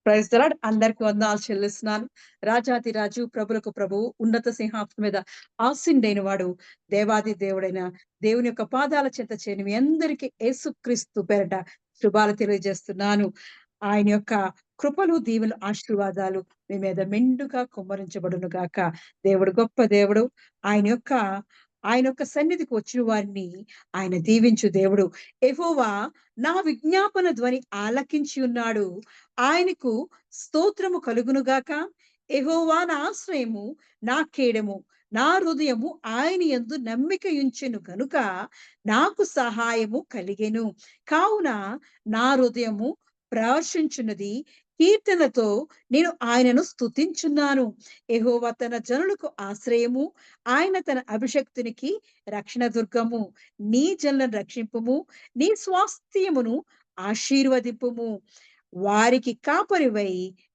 Praise the lord. అందరికి వందనాలు చెల్లిస్తున్నాను. రాజాతి రాజు, ప్రభులకు ప్రభువు, ఉన్నత సింహాసనం మీద ఆసీనుడైన వాడు, దేవాది దేవుడైన దేవుని యొక్క పాదాల చెంత చేరి మీ అందరికీ యేసుక్రీస్తు పేరట శుభాలు తెలియజేస్తున్నాను. ఆయన యొక్క కృపలు, దీవెనలు, ఆశీర్వాదాలు మీ మీద మెండుగా కుమ్మరించబడును గాక. దేవుడు గొప్ప దేవుడు. ఆయన యొక్క ఆయన యొక్క సన్నిధికి వచ్చిన వారిని ఆయన దీవించు దేవుడు. యెహోవా నా విజ్ఞాపన ధ్వని ఆలకించి ఉన్నాడు. ఆయనకు స్తోత్రము కలుగునుగాక. యెహోవా నా ఆశ్రయము, నా కేడము, నా హృదయము ఆయన యందు నమ్మికయుంచెను గనుక నాకు సహాయము కలిగెను. కావున నా హృదయము ప్రహర్షించున్నది. కీర్తనతో నేను ఆయనను స్తుతించున్నాను. యెహోవా తన జనులకు ఆశ్రయము, ఆయన తన అభిషిక్తునికి రక్షణ దుర్గము. నీ జనులను రక్షింపుము, నీ స్వాస్థ్యమును ఆశీర్వదింపుము. వారికి కాపరివై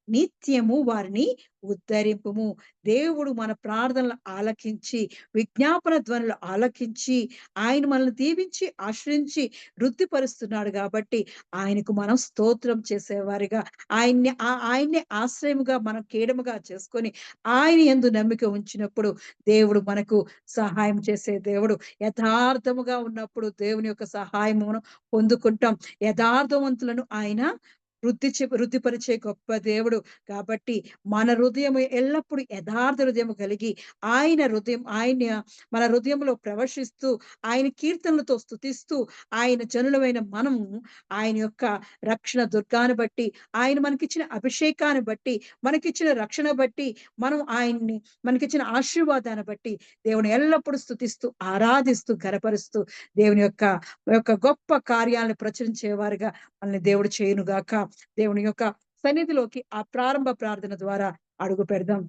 నిత్యము వారిని ఉద్ధరింపుము. దేవుడు మన ప్రార్థనలు ఆలకించి, విజ్ఞాపన ధ్వనులు ఆలకించి, ఆయన మనల్ని దీవించి, ఆశ్రయించి, వృద్ధిపరుస్తున్నాడు కాబట్టి ఆయనకు మనం స్తోత్రం చేసేవారిగా, ఆయన్నే ఆశ్రయముగా మనం కేడముగా చేసుకొని ఆయన యందు నమ్మిక ఉంచినప్పుడు దేవుడు మనకు సహాయం చేసే దేవుడు. యథార్థముగా ఉన్నప్పుడు దేవుని యొక్క సహాయమును పొందుకుంటాం. యథార్థవంతులను ఆయన వృద్ధిపరిచే గొప్ప దేవుడు. కాబట్టి మన హృదయం ఎల్లప్పుడూ యథార్థ హృదయము కలిగి మన హృదయంలో ప్రవశిస్తూ, ఆయన కీర్తనలతో స్తుతిస్తూ, ఆయన జనులమైన మనము ఆయన యొక్క రక్షణ దుర్గాన్ని బట్టి, ఆయన మనకిచ్చిన అభిషేకాన్ని బట్టి, మనకిచ్చిన రక్షణ బట్టి, మనం మనకిచ్చిన ఆశీర్వాదాన్ని బట్టి దేవుని ఎల్లప్పుడూ స్తుతిస్తూ, ఆరాధిస్తూ, ఘనపరుస్తూ దేవుని యొక్క యొక్క గొప్ప కార్యాలను ప్రచురించేవారుగా మనల్ని దేవుడు చేయునుగాక. దేవుని యొక్క సన్నిధిలోకి ఆ ప్రారంభ ప్రార్థన ద్వారా అడుగు పెడదాం.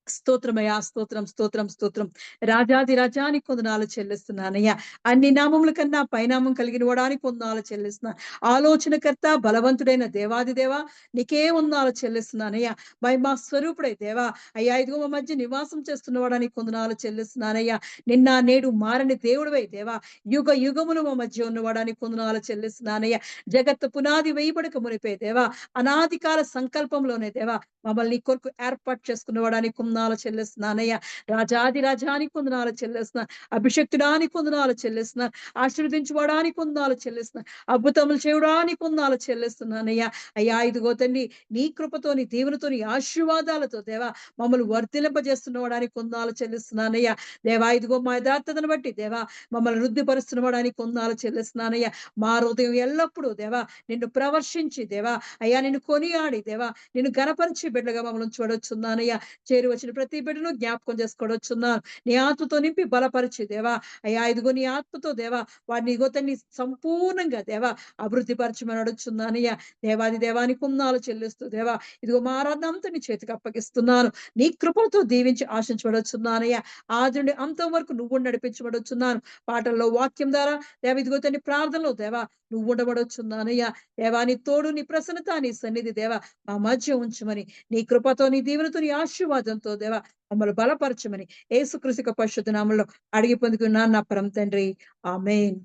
స్తోత్రమయ్యా, స్తోత్రం, స్తోత్రం, స్తోత్రం. రాజాది రాజానికి వందనాలు చెల్లిస్తున్నానయ్యా. అన్ని నామముల కన్నా పైనామం కలిగిన వాడానికి వందనాలు చెల్లిస్తున్నాను. ఆలోచనకర్త, బలవంతుడైన దేవాది దేవా, నీకే వందనాలు చెల్లిస్తున్నానయ్యా. మహిమా స్వరూపుడై దేవా, అయ్యా ఇదిగో మా మధ్య నివాసం చేస్తున్న వాడానికి వందనాలు చెల్లిస్తున్నానయ్యా. నిన్న నేడు మారని దేవుడివై దేవా, యుగ యుగములు మా మధ్య ఉన్నవాడానికి వందనాలు చెల్లిస్తున్నానయ్యా. జగత్తు పునాది వేయబడక మునిపే దేవా, అనాది కాల సంకల్పంలోనే దేవా మమ్మల్ని నీ కొరకు ఏర్పాటు చేసుకున్నవాడానికి వందనాలు చెల్లిస్తున్నానయ్యా. రాజాది రాజానికి వందనాలు చెల్లిస్తున్నాను. అభిషక్తుడానికి వందనాలు చెల్లిస్తున్నాను. ఆశీర్వదించుకోవడానికి వందనాలు చెల్లిస్తున్నాను. అద్భుతములు చేయడానికి వందనాలు చెల్లిస్తున్నానయ్యా. అయ్యా ఇదిగో తండ్రి, నీ కృపతో, నీ దీవెనతో, నీ ఆశీర్వాదాలతో దేవా మమ్మల్ని వర్ధిలింపజేస్తున్నవాడానికి వందనాలు చెల్లిస్తున్నానయ్యా. దేవా ఇదిగో మా యథార్థతను బట్టి దేవా మమ్మల్ని వృద్ధిపరుస్తున్నవాడానికి వందనాలు చెల్లిస్తున్నానయ్యా. మా హృదయం ఎల్లప్పుడూ దేవా నిన్ను ప్రవర్శించి దేవా, అయ్యా నిన్ను కొనియాడి దేవా, నిన్ను గణపరిచి బిడ్డగా మమ్మల్ని చూడొచ్చున్నానయ్యా. చేరి వచ్చిన ప్రతి బిడ్డను జ్ఞాపకం చేసుకోవచ్చున్నాను. నీ ఆత్మతో నింపి బలపరిచి దేవా, అయ్యా ఇదిగో నీ ఆత్మతో దేవా వారిని ఇగోతని సంపూర్ణంగా దేవా అభివృద్ధి పరచమని అడుగుచున్నానయ్యా. దేవాది దేవానికి వందనాలు చెల్లిస్తూ దేవా ఇదిగో మా ఆరాధన అంతా నీ చేతికి అప్పగిస్తున్నాను. నీ కృపలతో దీవించి ఆశించబడొచ్చున్నానయ్యా. ఆది నుండి అంతం వరకు నువ్వు నడిపించబడొచ్చున్నాను. పాటల్లో వాక్యం ద్వారా దేవ ఇదిగో తండ్రి ప్రార్థనలో దేవా నువ్వు ఉండబడొచ్చున్నానయ్యా. దేవా నీ తోడు, నీ ప్రసన్నత, నీ సన్నిధి దేవా మా మధ్య ఉంచమని, నీ కృపతో, నీ దీవెనతో, నీ ఆశీర్వాదంతో దేవా మమ్మల్ని బలపరచమని యేసుక్రీస్తు యొక్క పరిశుద్ధ నామములో అడిగి పొందుకున్నాను నా పరమ తండ్రి. ఆమేన్.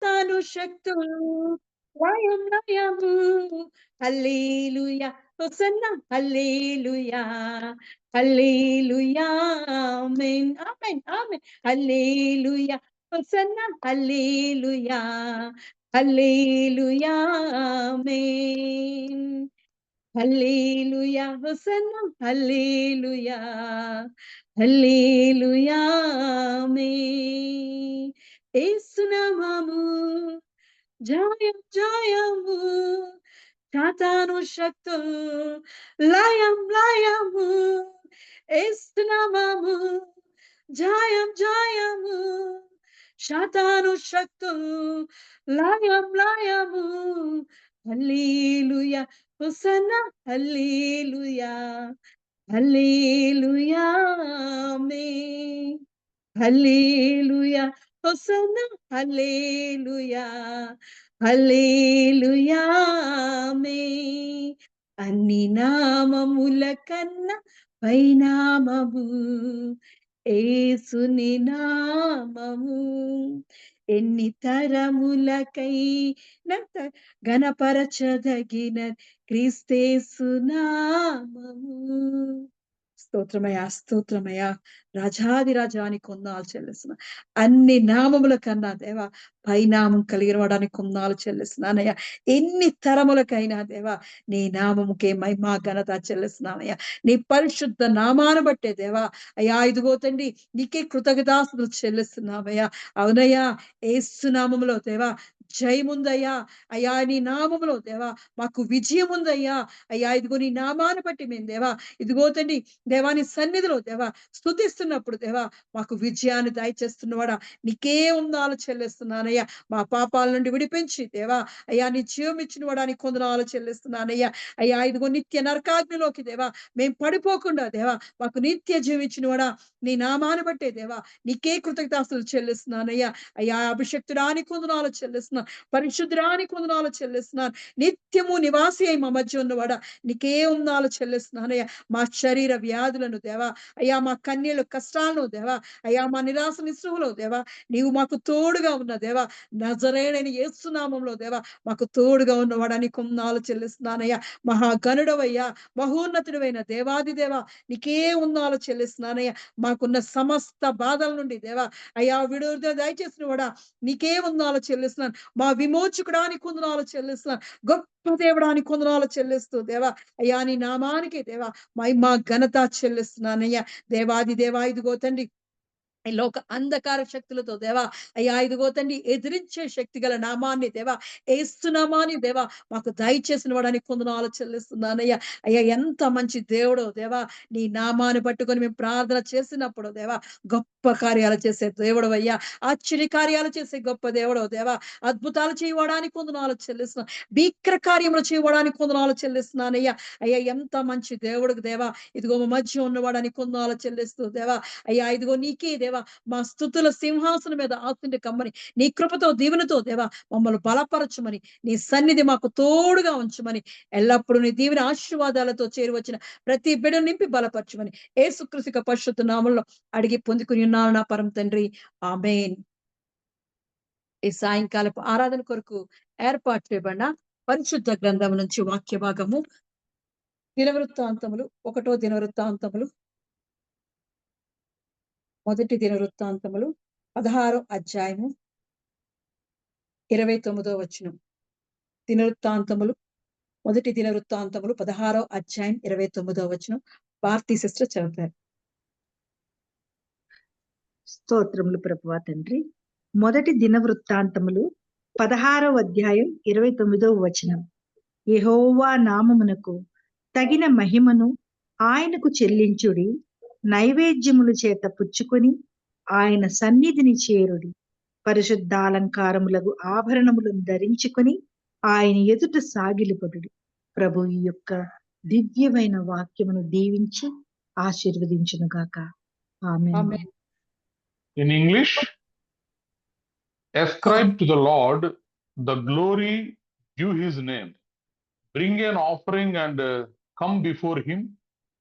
తాను శక్తులు లయం లయము హల్లెలూయా హోసన్నా హల్లెలూయా హల్లెలూయా ఆమేన్ ఆమేన్ ఆమేన్ హల్లెలూయా హోసన్నా హల్లెలూయా హల్లెలూయా ఆమేన్ హల్లెలూయా హోసన్నా హల్లెలూయా హల్లెలూయా ఆమేన్ యేసునామము జయం జయము సాతాను శక్తులు లయం లయము యేసునామము జయం జయము సాతాను శక్తులు లయం లయము హల్లెలూయా హోసన్నా హల్లెలూయా హల్లెలూయా ఆమేన్ హల్లెలూయా హోసన్నా హల్లెలూయా హల్లెలూయా ఆమేన్ అన్ని నామముల కన్నా పైనామము యేసుని నామము ఎన్ని తరములకైనా ఘనపరచదగిన క్రీస్తేసు నామము. స్తోత్రమయ్యా, స్తోత్రమయ్యా. రాజాధిరాజానికి వందనాలు చెల్లిస్తున్నా. అన్ని నామముల కన్నా దేవా పైనామం కలిగిన వాడానికి వందనాలు చెల్లిస్తున్నానయ్యా. ఎన్ని తరములకైనా దేవా నీ నామముకే మహిమ ఘనత చెల్లిస్తున్నానయ్యా. నీ పరిశుద్ధ నామాను బట్టే దేవా అయ్యా ఇదిగో తండ్రి నీకే కృతజ్ఞతాస్తుతులు చెల్లిస్తున్నామయ్యా. అవునయ్యా, యేసు నామములో దేవా జయముందయ్యా. అయ్యా నీ నామములో దేవా మాకు విజయం ఉందయ్యా. అయ్యా ఇదిగో నీ నామాన్ని బట్టి మేము దేవా ఇదిగో తండ్రి దేవాని సన్నిధిలో దేవా స్తుతిస్తున్నప్పుడు దేవా మాకు విజయాన్ని దయచేస్తున్నవాడా నీకే ఉందాలు చెల్లిస్తున్నానయ్యా. మా పాపాల నుండి విడిపించి దేవా అయ్యా నీ జీవం ఇచ్చిన వాడా నీ కొందనాలు చెల్లిస్తున్నానయ్యా. అయ్యా ఇదిగో నిత్య నరకాగ్నిలోకి దేవా మేము పడిపోకుండా దేవా మాకు నిత్య జీవించిన వాడా నీ నామాన్ని బట్టే దేవా నీకే కృతజ్ఞతాస్తులు చెల్లిస్తున్నానయ్యా. అయ్యా అభిషక్తుడానికి కొందనాలు చెల్లిస్తున్నాను, పరిశుద్ధుడానికి కొందనాలు చెల్లిస్తున్నాను. నిత్యము నివాసి అయి మా మధ్య ఉన్నవాడా నీకే ఉందాలు చెల్లిస్తున్నానయ్యా. మా శరీర వ్యాధులను దేవా అయ్యా మా కన్యలు కష్టాలను దేవా అయ్యా మా నిరాశ నిస్పృహలో దేవా నీవు మాకు తోడుగా ఉన్న దేవా నజరేయుడైన యేసు నామములో దేవా మాకు తోడుగా ఉన్నవాడా నీకు వందనాలు చెల్లిస్తున్నానయ్యా. మహాగణుడవయ్యా, మహోన్నతుడైన దేవాది దేవా నీకే వందనాలు చెల్లిస్తున్నానయ్యా. మాకున్న సమస్త బాధల నుండి దేవా అయ్యా విడుదల దయచేసిన వాడా నీకే వందనాలు చెల్లిస్తున్నాను. మా విమోచకుడానికి వందనాలు చెల్లిస్తున్నాను. గొప్ప దేవుడానికి వందనాలు చెల్లిస్తూ దేవా అయ్యా నీ నామానికి దేవా మహిమ ఘనత చెల్లిస్తున్నానయ్యా. దేవాది దేవా ఇదిగో తండ్రి ఈ లోక అంధకార శక్తులతో దేవా అయ్యా ఇదిగో తండ్రి ఎదిరించే శక్తి గల నామాన్ని దేవా ఏస్తున్నామాని దేవా మాకు దయచేసిన వాడానికి కొందనాలు చెల్లిస్తున్నానయ్యా. అయ్యా ఎంత మంచి దేవుడో దేవా నీ నామాన్ని పట్టుకొని మేము ప్రార్థన చేసినప్పుడు దేవా గొప్ప కార్యాలు చేసే దేవుడు అయ్యా. ఆశ్చర్య కార్యాలు చేసే గొప్ప దేవుడో దేవా అద్భుతాలు చేయడానికి కొందనాలు చెల్లిస్తున్నాను. భీకర కార్యములు చేయడానికి కొందనాలు చెల్లిస్తున్నానయ్యా. అయ్యా ఎంత మంచి దేవుడు దేవా ఇదిగో మా మధ్య ఉన్నవాడానికి కొందనాలు చెల్లిస్తూ దేవా అయ్యా ఇదిగో నీకే దేవా మా స్తుతుల సింహాసనం మీద ఆస్తుంటే కమ్మని నీ కృపతో దీవెనతో దేవా మమ్మల్ని బలపరచమని నీ సన్నిధి మాకు తోడుగా ఉంచమని ఎల్లప్పుడూ నీ దీవెన ఆశీర్వాదాలతో చేరి వచ్చిన ప్రతి బిడ్డ నింపి బలపరచమని యేసుక్రీస్తు పరిశుద్ధ నామములో అడిగి పొందుకుని ఉన్నాను నా పరమ తండ్రి, ఆమేన్. ఈ సాయంకాలపు ఆరాధన కొరకు ఏర్పాటు చేయబడిన పరిశుద్ధ గ్రంథం నుంచి వాక్య భాగము దినవృత్తాంతములు 1 దినవృత్తాంతములు మొదటి దినవృత్తాంతములు 16 అధ్యాయము 29 వచనం. దినవృత్తాంతములు మొదటి దినవృత్తాంతములు 16 అధ్యాయం 29 వచనం. భారతీ సిస్టర్ చదువుతారు. స్తోత్రములు ప్రభువా తండ్రి. మొదటి దినవృత్తాంతములు 16వ అధ్యాయం 29వ వచనం. యెహోవా నామమునకు తగిన మహిమను ఆయనకు చెల్లించుడి, నైవేద్యముల చేత పుచ్చుకొని ఆయన సన్నిధిని చేరుడి, పరిశుద్ధాలంకారములకు ఆభరణములను ధరించుకొని ఆయన ఎదుట సాగిలపడుడి. ప్రభు ఈ యొక్క దివ్యమైన వాక్యమును దీవించి ఆశీర్వదించునుగాక. ఆమేన్. ఆమేన్. In English, ascribe to the Lord the glory due his name. Bring an offering and come before him.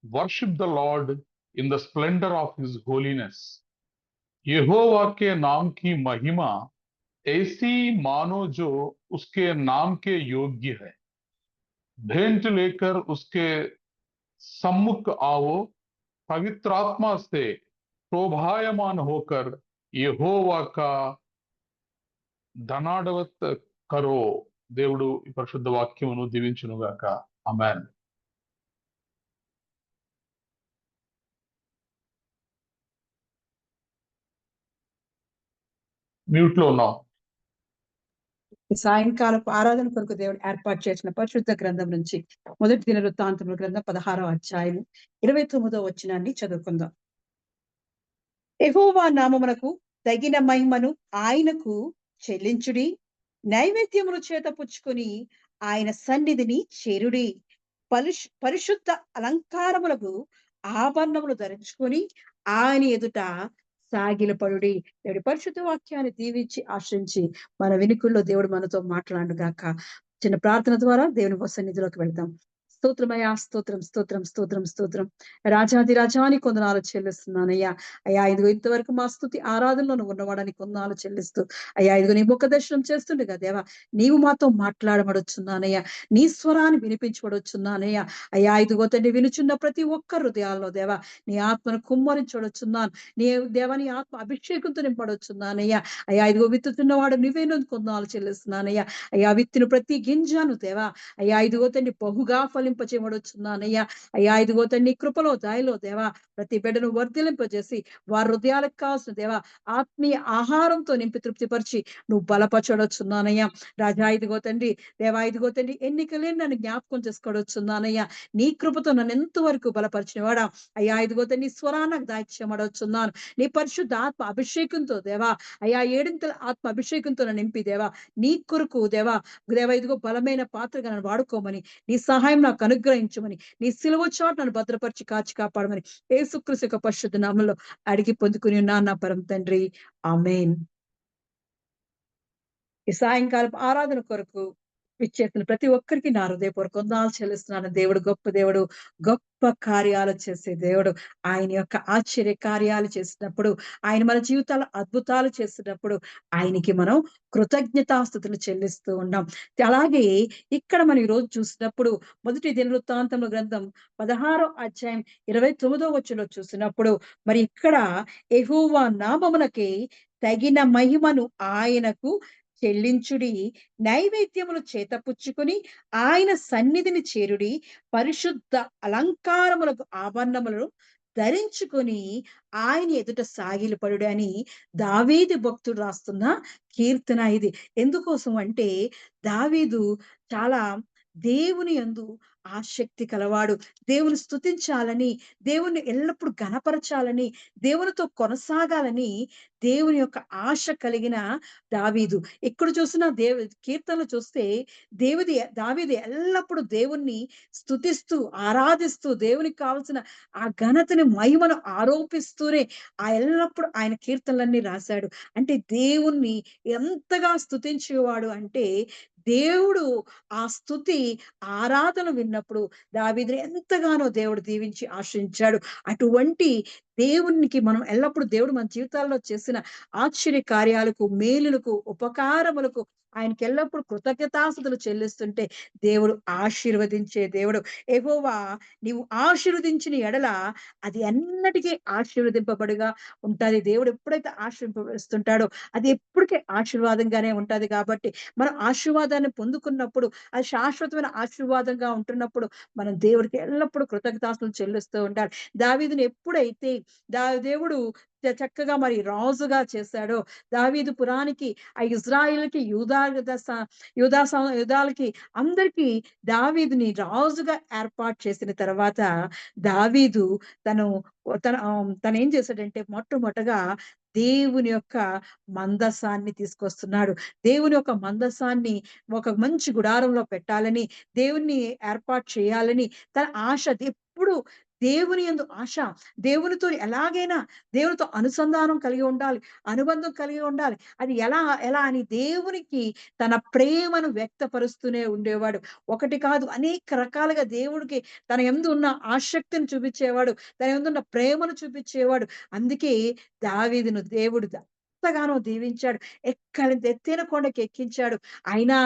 Worship the Lord in the splendor of his holiness. यहोवा के नाम की महिमा ऐसी मानो जो उसके नाम के योग्य है। भेंट लेकर उसके सम्मुख आओ, पवित्रात्मा से शोभायमान होकर यहोवा का ధనాడవత్ కరో. దేవుడు ఈ పరిశుద్ధ వాక్యమును దీవించునుగాక. ఆమేన్. మ్యూట్ లో ఉన్నాం. ఈ సాయంకాలపు ఆరాధన కొరకు దేవుడు ఏర్పాటు చేసిన పరిశుద్ధ గ్రంథం నుంచి మొదటి దినవృత్తాంతముల గ్రంథం 16వ అధ్యాయం 29వ వచనాన్ని చదువుకుందాం. యెహోవా నామమునకు తగిన మహిమను ఆయనకు చెల్లించుడి, నైవేద్యములు చేత పుచ్చుకొని ఆయన సన్నిధిని చేరుడి, పరిశుద్ధ అలంకారములకు ఆభరణములు ధరించుకొని ఆయన ఎదుట సాగిలపడుడి. దేవుడి పరిశుద్ధ వాక్యాన్ని దీవించి ఆశ్రయించి మన వెనుకల్లో దేవుడు మనతో మాట్లాడుగాక. చిన్న ప్రార్థన ద్వారా దేవుని సన్నిధిలోకి వెళ్దాం. స్తోత్రమయ్యా! స్తోత్రం, స్తోత్రం, స్తోత్రం, స్తోత్రం. రాజాధి రాజానికి వందనాలు చెల్లిస్తున్నానయ్యా. అయ్యా ఇదిగో ఇంతవరకు మా స్తుతి ఆరాధనలో నువ్వు ఉన్నవాడానికి వందనాలు చెల్లిస్తూ, అయ్యా ఇదిగో నీ ముఖ దర్శనం చేస్తుండగా దేవా, నీవు మాతో మాట్లాడబడుచున్నానయ్యా. నీ స్వరాన్ని వినిపించబడుచున్నానయ్యా. అయ్యా ఇదిగో తండ్రి వినుచున్న ప్రతి ఒక్క హృదయాల్లో దేవా, నీ ఆత్మను కుమ్మరించబడుచున్నాను. నీ దేవా నీ ఆత్మ అభిషేకంతో నింపబడుచున్నానయ్యా. అయ్యా ఇదిగో విత్తుతున్నవాడు నువ్వేనందుకు వందనాలు చెల్లిస్తున్నానయ్యా. అయ్యా విత్తిన ప్రతి గింజను దేవా, అయ్యా ఇదిగో తండ్రి బహుగా ఫలింపచేయబడుచున్నానయ్యా. అయ్యా ఇదిగో తండ్రి నీ కృపలో దయలో దేవా, ప్రతి బిడ్డను వర్ధిలింపజేసి వారి హృదయాలకు కావాల్సిన దేవా ఆత్మీయ ఆహారంతో నింపి తృప్తిపరిచి నువ్వు బలపరచబడుచున్నానయ్యా. రాజా ఇదిగో తండ్రి దేవా ఇదిగో తండ్రి ఎన్నికలేని నన్ను జ్ఞాపకం చేసుకోవచ్చున్నానయ్యా. నీ కృపతో నన్ను ఎంతవరకు బలపరిచినవాడా. అయ్యా ఇదిగో తండ్రి నీ స్వరాన్ని నాకు దాయిచ్చమడొచ్చున్నాను. నీ పరిశుద్ధ ఆత్మ అభిషేకంతో దేవా, అయ్యా ఏడింతల ఆత్మ అభిషేకంతో నన్ను నింపి దేవా, నీ కొరకు దేవా, దేవా ఇదిగో బలమైన పాత్రగా నన్ను వాడుకోమని, నీ సహాయం నాకు అనుగ్రహించమని, నీ సిలువ చాటు నన్ను భద్రపరిచి కాచి కాపాడమని యేసుక్రీస్తు యొక్క పరిశుద్ధ నామములో అడిగి పొందుకుని ఉన్నాను నా పరమ తండ్రి. ఆమేన్. ఈ సాయంకాలపు ఆరాధన కొరకు విచ్చేసిన ప్రతి ఒక్కరికి నా హృదయపూర్వక వందనాలు చెల్లిస్తున్నాను. దేవుడు గొప్ప దేవుడు. గొప్ప కార్యాలు చేసే దేవుడు. ఆయన యొక్క ఆశ్చర్య కార్యాలు చేసినప్పుడు, ఆయన మన జీవితాల్లో అద్భుతాలు చేసినప్పుడు ఆయనకి మనం కృతజ్ఞతాస్తుతులు చెల్లిస్తూ ఉన్నాం. అలాగే ఇక్కడ మనం ఈరోజు చూసినప్పుడు మొదటి దినవృత్తాంతముల గ్రంథం 16వ అధ్యాయం 29వ వచనంలో చూసినప్పుడు మరి ఇక్కడ యెహోవా నామమునకే తగిన మహిమను ఆయనకు చెల్లించుడి, నైవేద్యములు చేతపుచ్చుకొని ఆయన సన్నిధిని చేరుడి, పరిశుద్ధ అలంకారములకు ఆభరణములను ధరించుకొని ఆయన ఎదుట సాగిలపడుడి అని దావీదు భక్తుడు రాస్తున్న కీర్తన ఇది. ఎందుకోసం అంటే దావీదు చాలా దేవుని యందు ఆసక్తి కలవాడు. దేవుని స్తుతించాలని, దేవుణ్ణి ఎల్లప్పుడూ ఘనపరచాలని, దేవునితో కొనసాగాలని దేవుని యొక్క ఆశ కలిగిన దావీదు. ఎక్కడ చూసినా కీర్తనలు చూస్తే దావీదు ఎల్లప్పుడూ దేవుణ్ణి స్తుతిస్తూ, ఆరాధిస్తూ, దేవునికి కావాల్సిన ఆ ఘనతని, మహిమను ఆరోపిస్తూనే ఎల్లప్పుడు ఆయన కీర్తనలన్నీ రాశాడు. అంటే దేవుణ్ణి ఎంతగా స్తుతించేవాడు అంటే, దేవుడు ఆ స్తుతి, ఆరాధన విన్నప్పుడు దావీదుని ఎంతగానో దేవుడు దీవించి ఆశీర్వదించాడు. అటువంటి దేవునికి మనం ఎల్లప్పుడూ దేవుడు మన జీవితాల్లో చేసిన ఆశ్చర్య కార్యాలకు, మేలులకు, ఉపకారములకు ఆయనకి ఎల్లప్పుడూ కృతజ్ఞతాస్తుతులు చెల్లిస్తుంటే దేవుడు ఆశీర్వదించే దేవుడు. యెహోవా నీవు ఆశీర్వదించిన ఎడల అది ఎన్నటికీ ఆశీర్వదింపబడిగా ఉంటది. దేవుడు ఎప్పుడైతే ఆశీర్వదిస్తుంటాడో అది ఎప్పటికీ ఆశీర్వాదంగానే ఉంటది కాబట్టి మనం ఆశీర్వాదాన్ని పొందుకున్నప్పుడు అది శాశ్వతమైన ఆశీర్వాదంగా ఉంటున్నప్పుడు మనం దేవుడికి ఎల్లప్పుడూ కృతజ్ఞతాస్తుతులు చెల్లిస్తూ ఉండాలి. దావీదుని ఎప్పుడైతే దేవుడు చక్కగా మరి రాజుగా చేశాడో, దావీదు పురానికి ఆ ఇజ్రాయిల్‌కి యూదాలకి అందరికీ దావీదుని రాజుగా ఏర్పాటు చేసిన తర్వాత దావీదు తను తనేం చేశాడంటే మొట్టమొదటగా దేవుని యొక్క మందసాన్ని తీసుకొస్తున్నాడు. దేవుని యొక్క మందసాన్ని ఒక మంచి గుడారంలో పెట్టాలని, దేవుణ్ణి ఏర్పాటు చేయాలని తన ఆశ. ఎప్పుడు దేవుని యందు ఆశ. దేవునితో ఎలాగైనా దేవునితో అనుసంధానం కలిగి ఉండాలి. అనుబంధం కలిగి ఉండాలి. అది ఎలా ఎలా అని దేవునికి తన ప్రేమను వ్యక్తపరుస్తూనే ఉండేవాడు. ఒకటి కాదు అనేక రకాలుగా దేవుడికి తన యందు ఉన్న ఆసక్తిని చూపించేవాడు. తన యందున్న ప్రేమను చూపించేవాడు. అందుకే దావీదును దేవుడు ఎంతగానో దీవించాడు. ఎత్తైన కొండకి ఎక్కించాడు. అయినా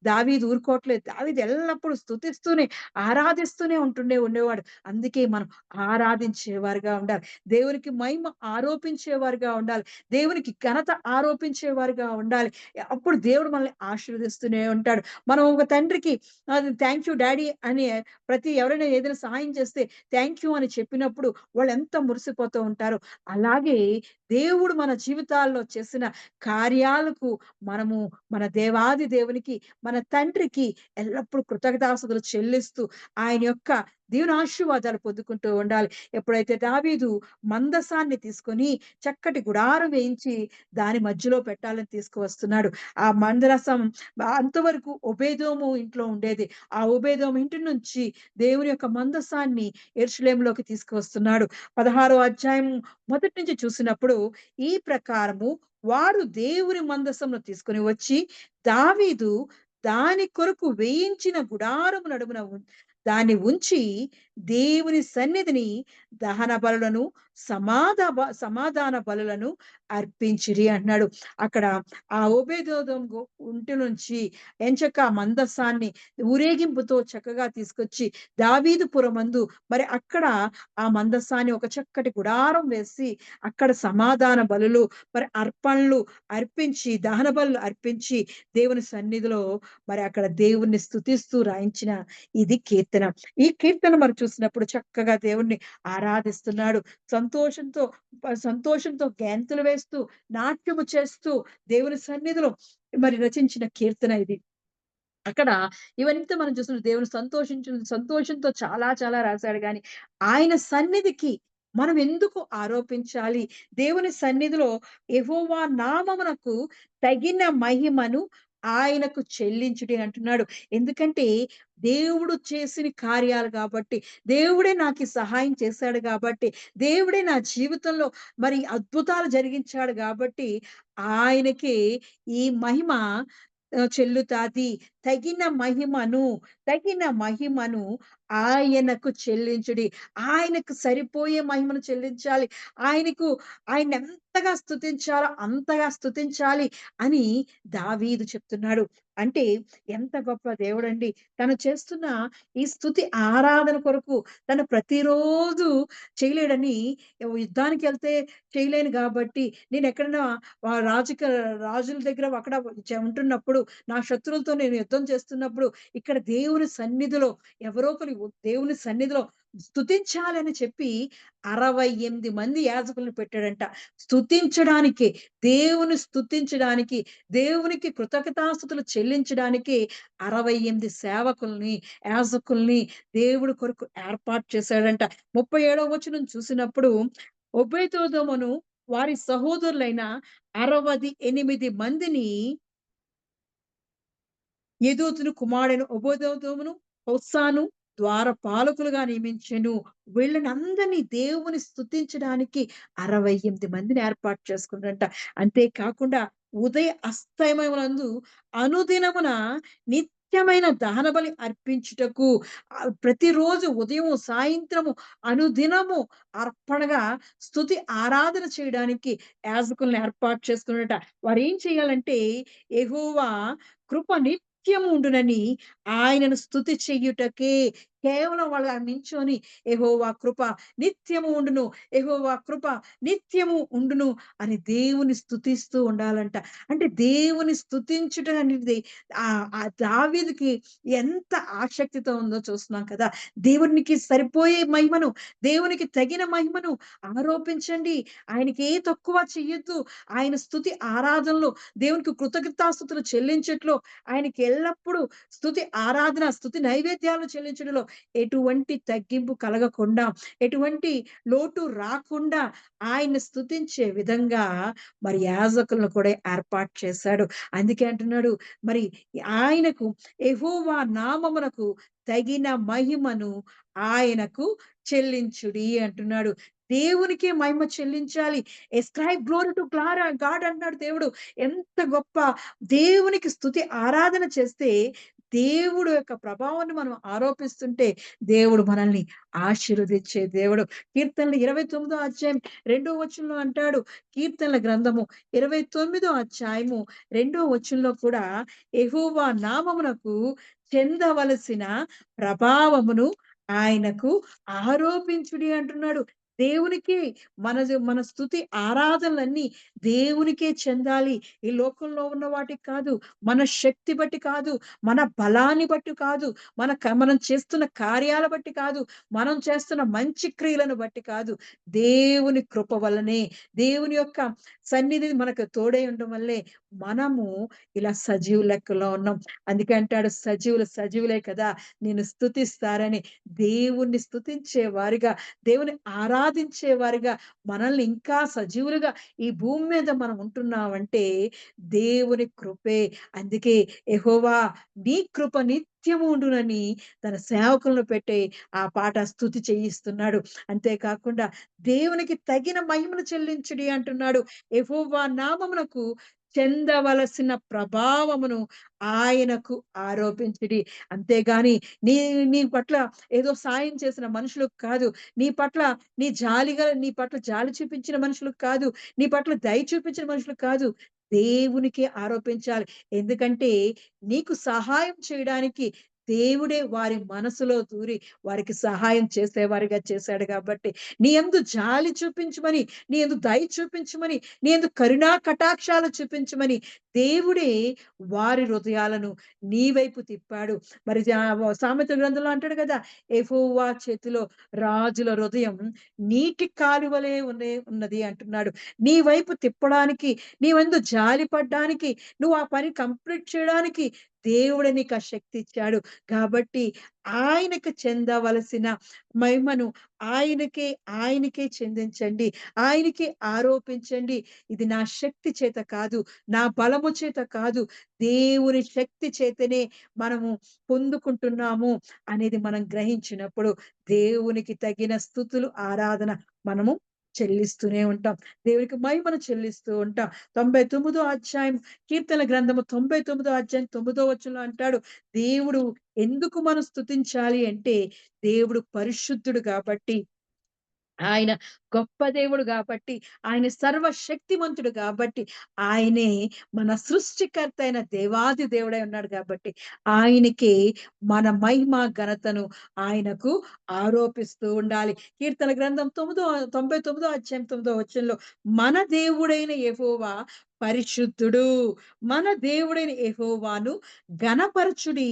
దావీదు ఊరుకోవట్లేదు. దావీదు ఎల్లప్పుడూ స్తుతిస్తూనే, ఆరాధిస్తూనే ఉండేవాడు. అందుకే మనం ఆరాధించేవారుగా ఉండాలి. దేవునికి మహిమ ఆరోపించేవారుగా ఉండాలి. దేవునికి ఘనత ఆరోపించేవారుగా ఉండాలి. అప్పుడు దేవుడు మనల్ని ఆశీర్వదిస్తూనే ఉంటాడు. మనం ఒక తండ్రికి థాంక్ యూ డాడీ అని ఎవరైనా ఏదైనా సహాయం చేస్తే థాంక్ యూ అని చెప్పినప్పుడు వాళ్ళు ఎంత మురిసిపోతూ ఉంటారో, అలాగే దేవుడు మన జీవితాల్లో చేసిన కార్యాలకు మనము మన దేవాది దేవునికి, మన తండ్రికి ఎల్లప్పుడూ కృతజ్ఞతాస్తుతులు చెల్లిస్తూ ఆయన యొక్క దేవుని ఆశీర్వాదాలు పొందుకుంటూ ఉండాలి. ఎప్పుడైతే దావీదు మందసాన్ని తీసుకొని చక్కటి గుడారం వేయించి దాని మధ్యలో పెట్టాలని తీసుకువస్తున్నాడు. ఆ మందరసం అంతవరకు ఓబేదోము ఇంట్లో ఉండేది. ఆ ఓబేదోము ఇంటి నుంచి దేవుని యొక్క మందసాన్ని యెరూషలేములోకి తీసుకువస్తున్నాడు. 16వ అధ్యాయం మొదటి నుంచి చూసినప్పుడు ఈ ప్రకారము వారు దేవుని మందసమును తీసుకొని వచ్చి దావీదు దాని కొరకు వేయించిన గుడారము నడుమున దాన్ని ఉంచి దేవుని సన్నిధిని దహన బలులను, సమాధాన బలులను అర్పించిరి అంటున్నాడు. అక్కడ ఆ ఓబేదెదోము ఇంటి నుంచి ఎంచక్కా ఆ మందసాన్ని ఊరేగింపుతో చక్కగా తీసుకొచ్చి దావీదు పురమందు మరి అక్కడ ఆ మందసాన్ని ఒక చక్కటి గుడారం వేసి అక్కడ సమాధాన బలులు మరి అర్పణలు అర్పించి దహన బలులు అర్పించి దేవుని సన్నిధిలో మరి అక్కడ దేవుణ్ణి స్తుతిస్తూ రాయించిన ఇది కీర్తన. ఈ కీర్తన మరి చూసినప్పుడు చక్కగా దేవుణ్ణి ఆరాధిస్తున్నాడు. సంతోషంతో సంతోషంతో గెంతులు వేస్తూ, నాట్యము చేస్తూ దేవుని సన్నిధిలో మరి రచించిన కీర్తన ఇది. అక్కడ ఇవంతా మనం చూస్తున్న దేవుడు సంతోషంతో చాలా చాలా రాశాడు గాని, ఆయన సన్నిధికి మనం ఎందుకు ఆరోపించాలి? దేవుని సన్నిధిలో యెహోవా నామమునకు తగిన మహిమను ఆయనకు చెల్లించుడి అంటున్నాడు. ఎందుకంటే దేవుడు చేసిన కార్యాలు కాబట్టి, దేవుడే నాకీ సహాయం చేశాడు కాబట్టి, దేవుడే నా జీవితంలో మరి అద్భుతాలు జరిగించాడు గాబట్టి, ఆయనకి ఈ మహిమ చెల్లుతాది. తగిన మహిమను ఆయనకు చెల్లించుడి. ఆయనకు సరిపోయే మహిమను చెల్లించాలి. ఆయనకు ఆయన్నెంతగా స్తుతించాలో అంతగా స్తుతించాలి అని దావీదు చెప్తున్నాడు. అంటే ఎంత గొప్ప దేవుడండి. తను చేస్తున్న ఈ స్తుతి ఆరాధన కొరకు తను ప్రతిరోజు చేయలేడని యుద్ధానికెళ్తే చేయలేను గాబట్టి నేనెక్కడైనా రాజుల దగ్గర అక్కడ ఉంటున్నప్పుడు నా శత్రువులతో నేను యుద్ధం చేస్తున్నప్పుడు ఇక్కడ దేవుని సన్నిధిలో ఎవరో ఒకరు దేవుని సన్నిధిలో స్తుతించాలని చెప్పి 68 మంది యాజకులను పెట్టాడంట. స్తుతించడానికి, దేవుని స్తుతించడానికి, దేవునికి కృతజ్ఞతాస్తుతులు చెల్లించడానికి 68 సేవకుల్ని, యాజకుల్ని దేవుడి కొరకు ఏర్పాటు చేశాడంట. 37వ వచనం చూసినప్పుడు ఒబేదెదోమును వారి సహోదరులైన 68 మందిని యెదూతును కుమారుడైన ఒబేదెదోమును, హోసాను ద్వారపాలకులుగా నియమించెను. వీళ్ళనందరినీ దేవుని స్తుతించడానికి 68 మందిని ఏర్పాటు చేసుకున్నారంట. అంతే కాకుండా ఉదయ అస్తమయములందు అనుదినమున నిత్యమైన దహనబలి అర్పించుటకు ప్రతిరోజు ఉదయము, సాయంత్రము అనుదినము అర్పణగా స్తుతి ఆరాధన చేయడానికి యాజకుల్ని ఏర్పాటు చేసుకున్నారట. వారేం చేయాలంటే యెహోవా కృప నిత్యము ఉండునని ఆయనను స్తుతి చెయ్యుటకే కేవలం వాళ్ళు ఆడ నించొని యెహోవా కృప నిత్యము ఉండును. యెహోవా కృప నిత్యము ఉండును అని దేవుని స్తుతిస్తూ ఉండాలంట. అంటే దేవుని స్తుతించుట అనేది ఆ దావీదుకి ఎంత ఆసక్తితో ఉందో చూస్తున్నాం కదా! దేవునికి సరిపోయే మహిమను, దేవునికి తగిన మహిమను ఆరోపించండి. ఆయనకి ఏ తక్కువ చెయ్యొద్దు. ఆయన స్తుతి ఆరాధనలో దేవునికి కృతజ్ఞతాస్తుతులు చెల్లించట్లో ఆయనకి ఎల్లప్పుడూ స్తుతి ఆరాధన, స్తుతి నైవేద్యాలను చెల్లించడంలో ఎటువంటి తగ్గింపు కలగకుండా, ఎటువంటి లోటు రాకుండా ఆయన్ని స్తుతించే విధంగా మరి యాజకులను కూడా ఏర్పాటు చేశాడు. అందుకే అంటున్నాడు మరి ఆయనకు యెహోవా నామమునకు తగిన మహిమను ఆయనకు చెల్లించుడి అంటున్నాడు. దేవునికే మహిమ చెల్లించాలి. ఎస్క్రైబ్ గ్లోరీ టు గాడ్ అంటున్నాడు దేవుడు. ఎంత గొప్ప దేవునికి స్తుతి ఆరాధన చేస్తే దేవుడు యొక్క ప్రభావాన్ని మనం ఆరోపిస్తుంటే దేవుడు మనల్ని ఆశీర్వదించే దేవుడు. కీర్తనలు 29 అధ్యాయం 2వ వచనంలో అంటాడు. కీర్తనల గ్రంథము 29 అధ్యాయము 2వ వచనంలో కూడా యెహోవా నామమునకు చెందవలసిన ప్రభావమును ఆయనకు ఆరోపించుడి అంటున్నాడు. దేవునికి మన స్తుతి ఆరాధనలన్నీ దేవునికే చెందాలి. ఈ లోకంలో ఉన్న వాటికి కాదు. మన శక్తి బట్టి కాదు. మన బలాన్ని బట్టి కాదు. మనం చేస్తున్న కార్యాల బట్టి కాదు. మనం చేస్తున్న మంచి క్రియలను బట్టి కాదు. దేవుని కృప వల్లనే, దేవుని యొక్క సన్నిధి మనకు తోడై ఉండడం వల్లే మనము ఇలా సజీవ లెక్కలో ఉన్నాం. అందుకే అంటాడు సజీవులే కదా! నిన్ను స్తుతిస్తారని. దేవుణ్ణి స్తుతించే వారిగా, దేవుని ఆరాధించే వారిగా మనల్ని ఇంకా సజీవులుగా ఈ భూమి మీద మనం ఉంటున్నామంటే దేవుని కృపే. అందుకే యెహోవా నీ కృప నిత్యము ఉండునని తన సేవకులను పెట్టి ఆ పాట స్తుతి చేయిస్తున్నాడు. అంతేకాకుండా దేవునికి తగిన మహిమను చెల్లించుడి అంటున్నాడు. యెహోవా నామమునకు చెందవలసిన ప్రభావమును ఆయనకు ఆరోపించుడి. అంతేగాని నీ నీ పట్ల ఏదో సాయం చేసిన మనుషులకు కాదు. నీ పట్ల జాలి చూపించిన మనుషులకు కాదు. నీ పట్ల దయ చూపించిన మనుషులకు కాదు. దేవునికే ఆరోపించాలి. ఎందుకంటే నీకు సహాయం చేయడానికి దేవుడే వారి మనసులో దూరి వారికి సహాయం చేసేవారిగా చేశాడు కాబట్టి, నీ యందు జాలి చూపించమని, నీ యందు దయ చూపించమని, నీ యందు కరుణా కటాక్షాలు చూపించమని దేవుడే వారి హృదయాలను నీ వైపు తిప్పాడు. మరి సామెతల గ్రంథంలో అంటాడు కదా! యెహోవా చేతిలో రాజుల హృదయం నీటి కాలువలే ఉన్నది అంటున్నాడు. నీ వైపు తిప్పడానికి, నీ యందు జాలి పడ్డానికి, నువ్వు ఆ పని కంప్లీట్ చేయడానికి దేవుడే నీకు ఆ శక్తి ఇచ్చాడు. కాబట్టి ఆయనకు చెందవలసిన మహిమను ఆయనకే చెందించండి. ఆయనకే ఆరోపించండి. ఇది నా శక్తి చేత కాదు, నా బలము చేత కాదు, దేవుని శక్తి చేతనే మనము పొందుకుంటున్నాము అనేది మనం గ్రహించినప్పుడు దేవునికి తగిన స్తుతులు, ఆరాధన మనము చెల్లిస్తూనే ఉంటాం. దేవునికి మహిమను చెల్లిస్తూ ఉంటాం. 99 అధ్యాయం కీర్తనల గ్రంథము 99 అధ్యాయం 9 వచనంలో అంటాడు, దేవుడు ఎందుకు మనం స్తుతించాలి అంటే, దేవుడు పరిశుద్ధుడు కాబట్టి, ఆయన గొప్ప దేవుడు గాబట్టి, ఆయన సర్వశక్తిమంతుడు గాబట్టి, ఆయనే మన సృష్టికర్త అయిన దేవాది దేవుడై ఉన్నాడు గాబట్టి, ఆయనకే మన మహిమ, ఘనతను ఆయనకు ఆరోపిస్తూ ఉండాలి. కీర్తన గ్రంథం 99 అధ్యాయం 9 వచనంలో మన దేవుడైన యెహోవా పరిశుద్ధుడు. మన దేవుడైన యెహోవాను ఘనపరచుడి.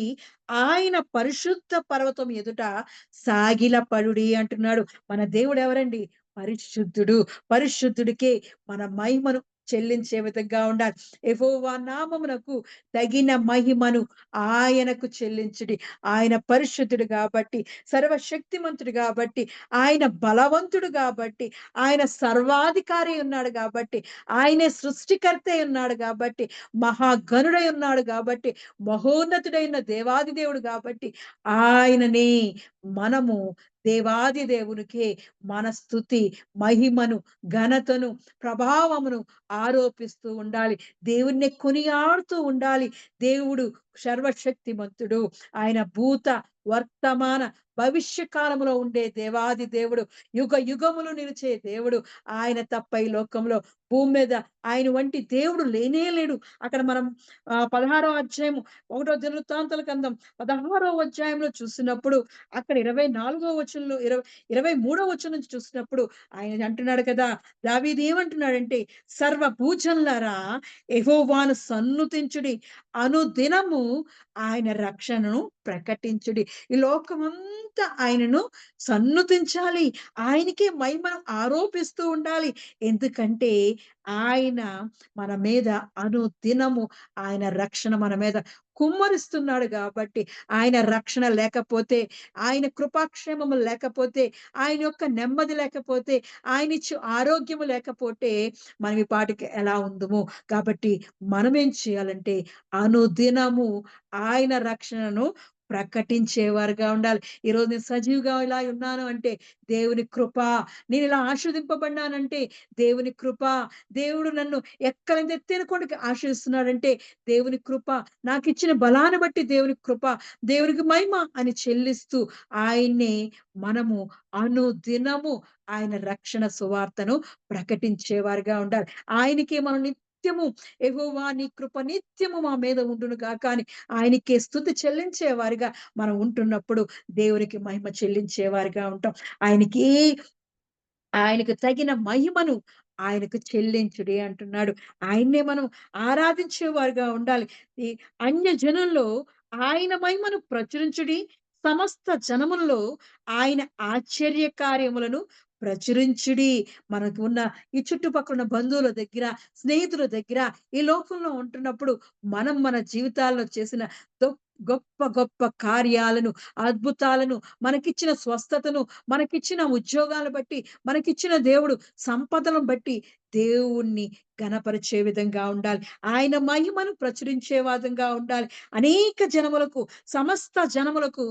ఆయన పరిశుద్ధ పర్వతం ఎదుట సాగిలపడుడి అంటున్నాడు. మన దేవుడు ఎవరండి? పరిశుద్ధుడు. పరిశుద్ధుడికే మన మహిమను చెల్లించే విధంగా ఉండాలి. యెహోవా నామమునకు తగిన మహిమను ఆయనకు చెల్లించుడి. ఆయన పరిశుద్ధుడు గాబట్టి, సర్వశక్తిమంతుడు గాబట్టి, ఆయన బలవంతుడు గాబట్టి, ఆయన సర్వాధికారి ఉన్నాడు గాబట్టి, ఆయనే సృష్టికర్త ఉన్నాడు గాబట్టి, మహాగణుడై ఉన్నాడు గాబట్టి, మహోన్నతుడైన దేవాది దేవుడు గాబట్టి, ఆయననే మనము దేవాది దేవునికే మన స్తుతి, మహిమను, ఘనతను, ప్రభావమును ఆరోపిస్తూ ఉండాలి. దేవుణ్ణి కొనియాడుతూ ఉండాలి. దేవుడు సర్వశక్తిమంతుడు. ఆయన భూత, వర్తమాన, భవిష్య కాలములో ఉండే దేవాది దేవుడు. యుగ యుగములు నిలిచే దేవుడు. ఆయన తప్ప ఈ లోకంలో, భూమి మీద ఆయన వంటి దేవుడు లేనే లేడు. అక్కడ మనం 16వ అధ్యాయము 1 దినవృత్తాంతాల గ్రంథం 16వ అధ్యాయంలో చూసినప్పుడు, అక్కడ 24వ వచనంలో 23వ వచనం నుంచి చూసినప్పుడు ఆయన అంటున్నాడు కదా! దావీదు ఏమంటున్నాడంటే, సర్వభూజనులారా యెహోవాను సన్నుతించుడి. అనుదినము ఆయన రక్షణను ప్రకటించుడి. ఈ లోకమంతా ఆయనను సన్నుతించాలి. ఆయనకే మహిమను ఆరోపిస్తూ ఉండాలి. ఎందుకంటే ఆయన మన మీద అనుదినము ఆయన రక్షణ మన మీద కుమ్మరిస్తున్నాడు గాబట్టి, ఆయన రక్షణ లేకపోతే, ఆయన కృపాక్షేమము లేకపోతే, ఆయన యొక్క నెమ్మది లేకపోతే, ఆయనిచ్చు ఆరోగ్యము లేకపోతే, మనం ఈ పాటికి ఎలా ఉందుము. కాబట్టి మనమేం చేయాలంటే, అనుదినము ఆయన రక్షణను ప్రకటించేవారుగా ఉండాలి. ఈరోజు నేను సజీవుగా ఇలా ఉన్నాను అంటే దేవుని కృప. నేనిలా ఆశీర్వదింపబడినానంటే దేవుని కృప. దేవుడు నన్ను ఎక్కలేని ఎత్తైన కొండకి ఆశీర్వదిస్తున్నాడంటే దేవుని కృప. నాకిచ్చిన బలాన్ని బట్టి దేవుని కృప. దేవునికి మహిమ అని చెల్లిస్తూ ఆయన్నే మనము అనుదినము ఆయన రక్షణ సువార్తను ప్రకటించేవారుగా ఉండాలి. ఆయనకే మనం నిత్యము యెహోవా నీ కృప నిత్యము మా మీద ఉండును గాక అని ఆయనకే స్తుతి చెల్లించేవారిగా మనం ఉంటున్నప్పుడు దేవునికి మహిమ చెల్లించేవారిగా ఉంటాం. ఆయనకు తగిన మహిమను ఆయనకు చెల్లించుడి అంటున్నాడు. ఆయన్నే మనం ఆరాధించేవారుగా ఉండాలి. ఈ అన్యజనుల్లో ఆయన మహిమను ప్రచురించుడి. సమస్త జనముల్లో ఆయన ఆశ్చర్య కార్యములను ప్రచురించుడి. మనకు ఉన్న ఈ చుట్టుపక్కల ఉన్న బంధువుల దగ్గర, స్నేహితుల దగ్గర, ఈ లోకంలో ఉంటున్నప్పుడు మనం మన జీవితాల్లో చేసిన గొప్ప గొప్ప కార్యాలను, అద్భుతాలను, మనకిచ్చిన స్వస్థతను, మనకిచ్చిన ఉద్యోగాలు బట్టి, మనకిచ్చిన దేవుడు సంపదలను బట్టి దేవుణ్ణి ఘనపరిచే విధంగా ఉండాలి. ఆయన మహిమను ప్రచురించే విధంగా ఉండాలి. అనేక జనములకు, సమస్త జనములకు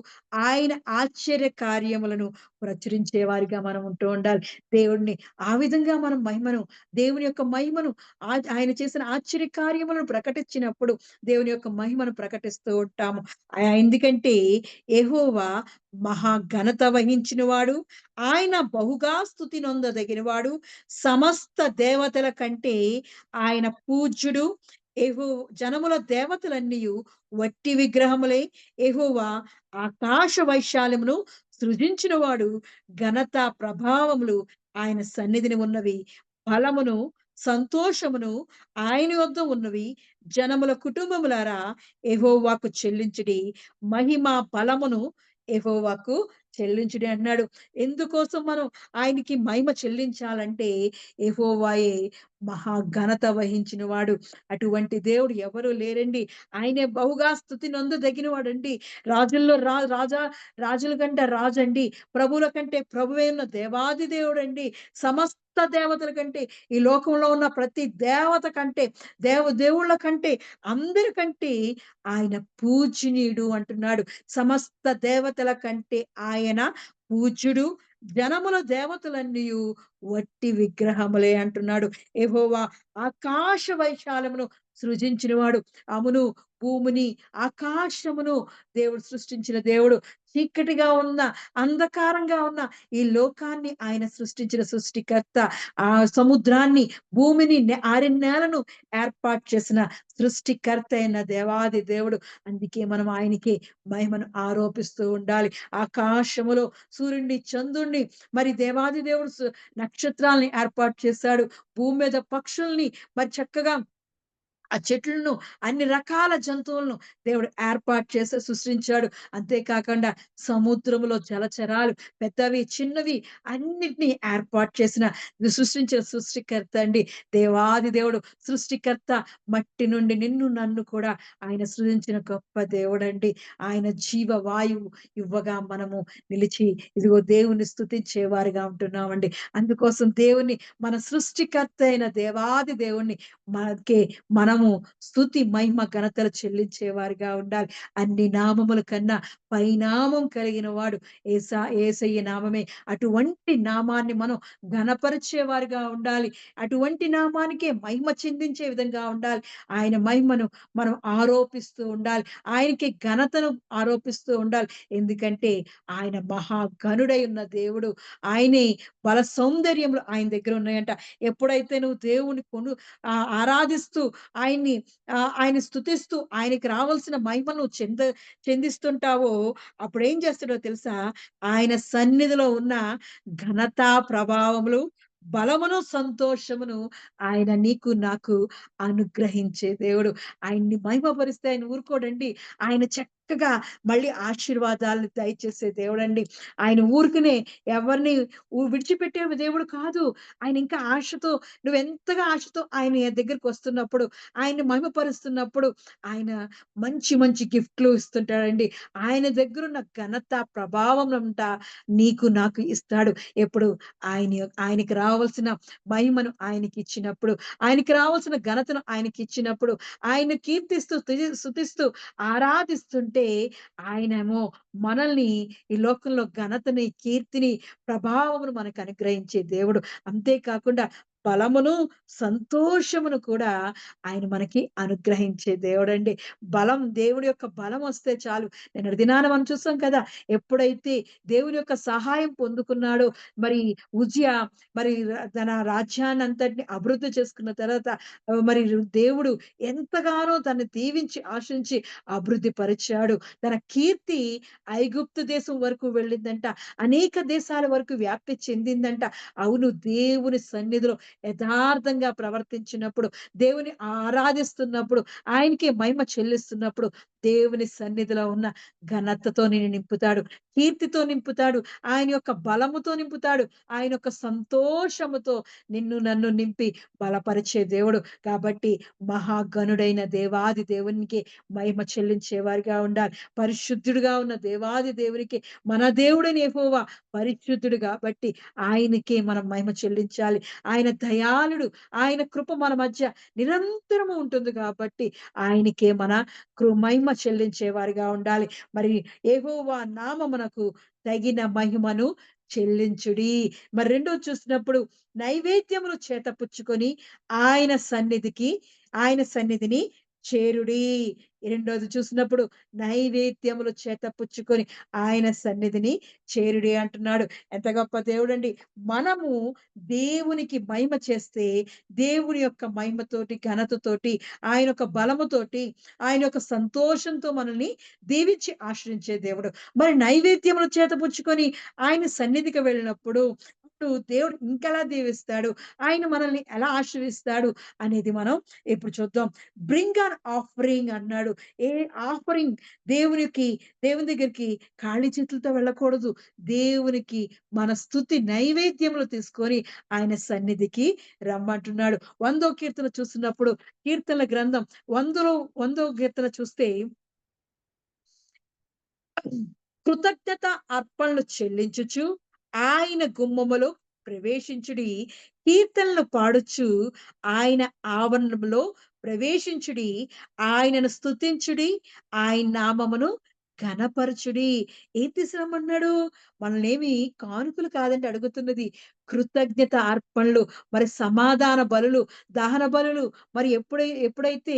ఆయన ఆశ్చర్య కార్యములను ప్రచురించే వారిగా మనం ఉంటూ ఉండాలి. దేవుడిని ఆ విధంగా మనం మహిమను, దేవుని యొక్క మహిమను, ఆయన చేసిన ఆశ్చర్య కార్యములను ప్రకటించినప్పుడు దేవుని యొక్క మహిమను ప్రకటిస్తూ ఉంటాము. ఎందుకంటే యెహోవా మహా ఘనత వహించిన వాడు, ఆయన బహుగా స్తుతి నొందదగినవాడు, సమస్త దేవతల కంటే ఆయన పూజ్యుడు. యెహో జనముల దేవతలన్నీయు వట్టి విగ్రహములే. యెహోవా ఆకాశ వైశాల్యమును సృజించినవాడు. ఘనత ప్రభావములు ఆయన సన్నిధిని ఉన్నవి. బలమును, సంతోషమును ఆయన యొద్ద ఉన్నవి. జనముల కుటుంబములారా యెహోవాకు చెల్లించుడి. మహిమ బలమును యెహోవాకు చెల్లించుడి అన్నాడు. ఎందుకోసం మనం ఆయనకి మహిమ చెల్లించాలంటే యెహోవాయే మహా ఘనత వహించిన వాడు. అటువంటి దేవుడు ఎవరు లేరండి. ఆయనే బహుగా స్తుతి నొందదగిన వాడండి. రాజుల్లో రాజుల కంటే రాజండి. ప్రభువుల కంటే ప్రభువే ఉన్న దేవాది దేవుడండి. సమస్త దేవతల కంటే, ఈ లోకంలో ఉన్న ప్రతి దేవత కంటే, దేవుళ్ళ కంటే, అందరికంటే ఆయన పూజనీయుడు అంటున్నాడు. సమస్త దేవతల కంటే ఆయన పూజ్యుడు. జనముల దేవతలన్నీయు వట్టి విగ్రహములే అంటున్నాడు. యెహోవా ఆకాశ వైశాల్యమును సృజించినవాడు. అవును, భూమిని, ఆకాశమును దేవుడు సృష్టించిన దేవుడు. చీకటిగా ఉన్న, అంధకారంగా ఉన్న ఈ లోకాన్ని ఆయన సృష్టించిన సృష్టికర్త. ఆ సముద్రాన్ని, భూమిని, ఆరిన నేలను ఏర్పాటు చేసిన సృష్టికర్త అయిన దేవాది దేవుడు. అందుకే మనం ఆయనకి మహిమను ఆరోపిస్తూ ఉండాలి. ఆకాశములో సూర్యుడిని, చంద్రుడిని, మరి దేవాది దేవుడు నక్షత్రాల్ని ఏర్పాటు చేశాడు. భూమి మీద పక్షుల్ని, మరి చక్కగా ఆ చెట్లను, అన్ని రకాల జంతువులను దేవుడు ఏర్పాటు చేసి సృష్టించాడు. అంతేకాకుండా సముద్రములో జలచరాలు, పెద్దవి, చిన్నవి అన్నిటిని ఏర్పాటు చేసిన, సృష్టించిన సృష్టికర్త అండి. దేవాది దేవుడు సృష్టికర్త. మట్టి నుండి నిన్ను, నన్ను కూడా ఆయన సృజించిన గొప్ప దేవుడండి. ఆయన జీవ వాయువు ఇవ్వగా మనము నిలిచి ఇదిగో దేవుని స్తుతించే వారిగా ఉంటున్నామండి. అందుకోసం దేవుని, మన సృష్టికర్త అయిన దేవాది దేవుణ్ణి మనకి మనము స్తుతి, మహిమ, ఘనతలు చెల్లించే వారిగా ఉండాలి. అన్ని నామముల కన్నా పైనామం కలిగిన వాడు యేసయ్య నామమే. అటువంటి నామాన్ని మనం ఘనపరిచే వారిగా ఉండాలి. అటువంటి నామానికే మహిమ చెందించే విధంగా ఉండాలి. ఆయన మహిమను మనం ఆరోపిస్తూ ఉండాలి. ఆయనకి ఘనతను ఆరోపిస్తూ ఉండాలి. ఎందుకంటే ఆయన మహాగణుడై ఉన్న దేవుడు. ఆయనే బల సౌందర్యములు ఆయన దగ్గర ఉన్నాయంట. ఎప్పుడైతే నువ్వు దేవుని ఆరాధిస్తూ ఆయన్ని స్తుతిస్తూ ఆయనకి రావాల్సిన మహిమను చెందిస్తుంటావో అప్పుడేం చేస్తాడో తెలుసా? ఆయన సన్నిధిలో ఉన్న ఘనత ప్రభావములు, బలమును, సంతోషమును ఆయన నీకు, నాకు అనుగ్రహించే దేవుడు. ఆయన్ని మహిమపరిస్తే ఆయన ఊరుకోడండి. ఆయన చక్కగా మళ్ళీ ఆశీర్వాదాలను దయచేసే దేవుడండి. ఆయన ఊరికనే ఎవరిని విడిచిపెట్టే దేవుడు కాదు. ఆయన ఇంకా ఆశతో, నువ్వెంతగా ఆశతో ఆయన దగ్గరికి వస్తున్నప్పుడు, ఆయన్ని మహిమపరుస్తున్నప్పుడు ఆయన మంచి మంచి గిఫ్ట్‌లు ఇస్తుంటాడండి. ఆయన దగ్గరున్న ఘనత, ప్రభావం అంతా నీకు, నాకు ఇస్తాడు. ఎప్పుడు ఆయనకి రావాల్సిన మహిమను ఆయనకిచ్చినప్పుడు, ఆయనకి రావాల్సిన ఘనతను ఆయనకిచ్చినప్పుడు, ఆయన కీర్తిస్తూ, స్తుతిస్తూ, ఆరాధిస్తుంటే ఆయనేమో మనల్ని ఈ లోకంలో ఘనతని, కీర్తిని, ప్రభావమును మనకు అనుగ్రహించే దేవుడు. అంతే కాకుండా బలమును, సంతోషమును కూడా ఆయన మనకి అనుగ్రహించే దేవుడండి. దేవుడి యొక్క బలం వస్తే చాలు. నిన్నటి దినాన మనం చూసాం కదా! ఎప్పుడైతే దేవుని యొక్క సహాయం పొందుకున్నాడో, మరి ఉజ్జియా, మరి తన రాజ్యాన్నంతటిని అభివృద్ధి చేసుకున్న తర్వాత మరి దేవుడు ఎంతగానో తనని దీవించి, ఆశించి అభివృద్ధి పరిచాడు. తన కీర్తి ఐగుప్తు దేశం వరకు వెళ్ళిందంట. అనేక దేశాల వరకు వ్యాప్తి చెందిందంట. అవును, దేవుని సన్నిధిలో యథార్థంగా ప్రవర్తించినప్పుడు, దేవుని ఆరాధిస్తున్నప్పుడు, ఆయనకి మహిమ చెల్లిస్తున్నప్పుడు, దేవుని సన్నిధిలో ఉన్న ఘనతతో నిన్ను నింపుతాడు, కీర్తితో నింపుతాడు, ఆయన యొక్క బలముతో నింపుతాడు, ఆయన యొక్క సంతోషముతో నిన్ను, నన్ను నింపి బలపరిచే దేవుడు. కాబట్టి మహాగణుడైన దేవాది దేవునికి మహిమ చెల్లించే వారిగా ఉండాలి. పరిశుద్ధుడుగా ఉన్న దేవాది దేవునికి, మన దేవుడైన యెహోవా పరిశుద్ధుడు కాబట్టి ఆయనకే మనం మహిమ చెల్లించాలి. ఆయన దయాళుడు. ఆయన కృప మన మధ్య నిరంతరము ఉంటుంది కాబట్టి ఆయనకే మన మహిమ చెల్లించే వారిగా ఉండాలి. మరి యెహోవా నామమునకు తగిన మహిమను చెల్లించుడి. మరి రెండోది చూసినప్పుడు నైవేద్యములు చేతపుచ్చుకొని ఆయన ఆయన సన్నిధిని చేరుడి. రెండోది చూసినప్పుడు నైవేద్యములు చేతపుచ్చుకొని ఆయన సన్నిధిని చేరుడి అంటున్నాడు. ఎంత గొప్ప దేవుడండి. మనము దేవునికి మహిమ చేస్తే దేవుని యొక్క మహిమతోటి, ఘనతతోటి, ఆయన యొక్క బలముతోటి, ఆయన యొక్క సంతోషంతో మనల్ని దీవించి ఆశ్రయించే దేవుడు. మరి నైవేద్యములు చేతపుచ్చుకొని ఆయన సన్నిధికి వెళ్ళినప్పుడు అప్పుడు దేవుడు ఇంకెలా దీవిస్తాడు? ఆయన మనల్ని ఎలా ఆశీర్వదిస్తాడు అనేది మనం ఇప్పుడు చూద్దాం. బ్రింగ్ అన్ ఆఫరింగ్ అన్నాడు. ఏ ఆఫరింగ్ దేవుని దగ్గరికి ఖాళీ చేతులతో వెళ్ళకూడదు. దేవునికి మన స్తుతి నైవేద్యములు తీసుకొని ఆయన సన్నిధికి రమ్మంటున్నాడు. 100వ కీర్తన చూస్తున్నప్పుడు కీర్తనల గ్రంథం 100వ కీర్తన చూస్తే కృతజ్ఞత అర్పణలు చెల్లించుచు ఆయన గుమ్మములో ప్రవేశించుడి. కీర్తనలు పాడుచు ఆయన ఆవరణములో ప్రవేశించుడి. ఆయనను స్తుతించుడి. ఆయన నామమును ఘనపరచుడి. ఏం తీసుకురమ్మన్నాడు? మనల్నేమి కానుకలు కాదండి అడుగుతున్నది. కృతజ్ఞత అర్పణలు, మరి సమాధాన బలులు, దహన బలులు. మరి ఎప్పుడైతే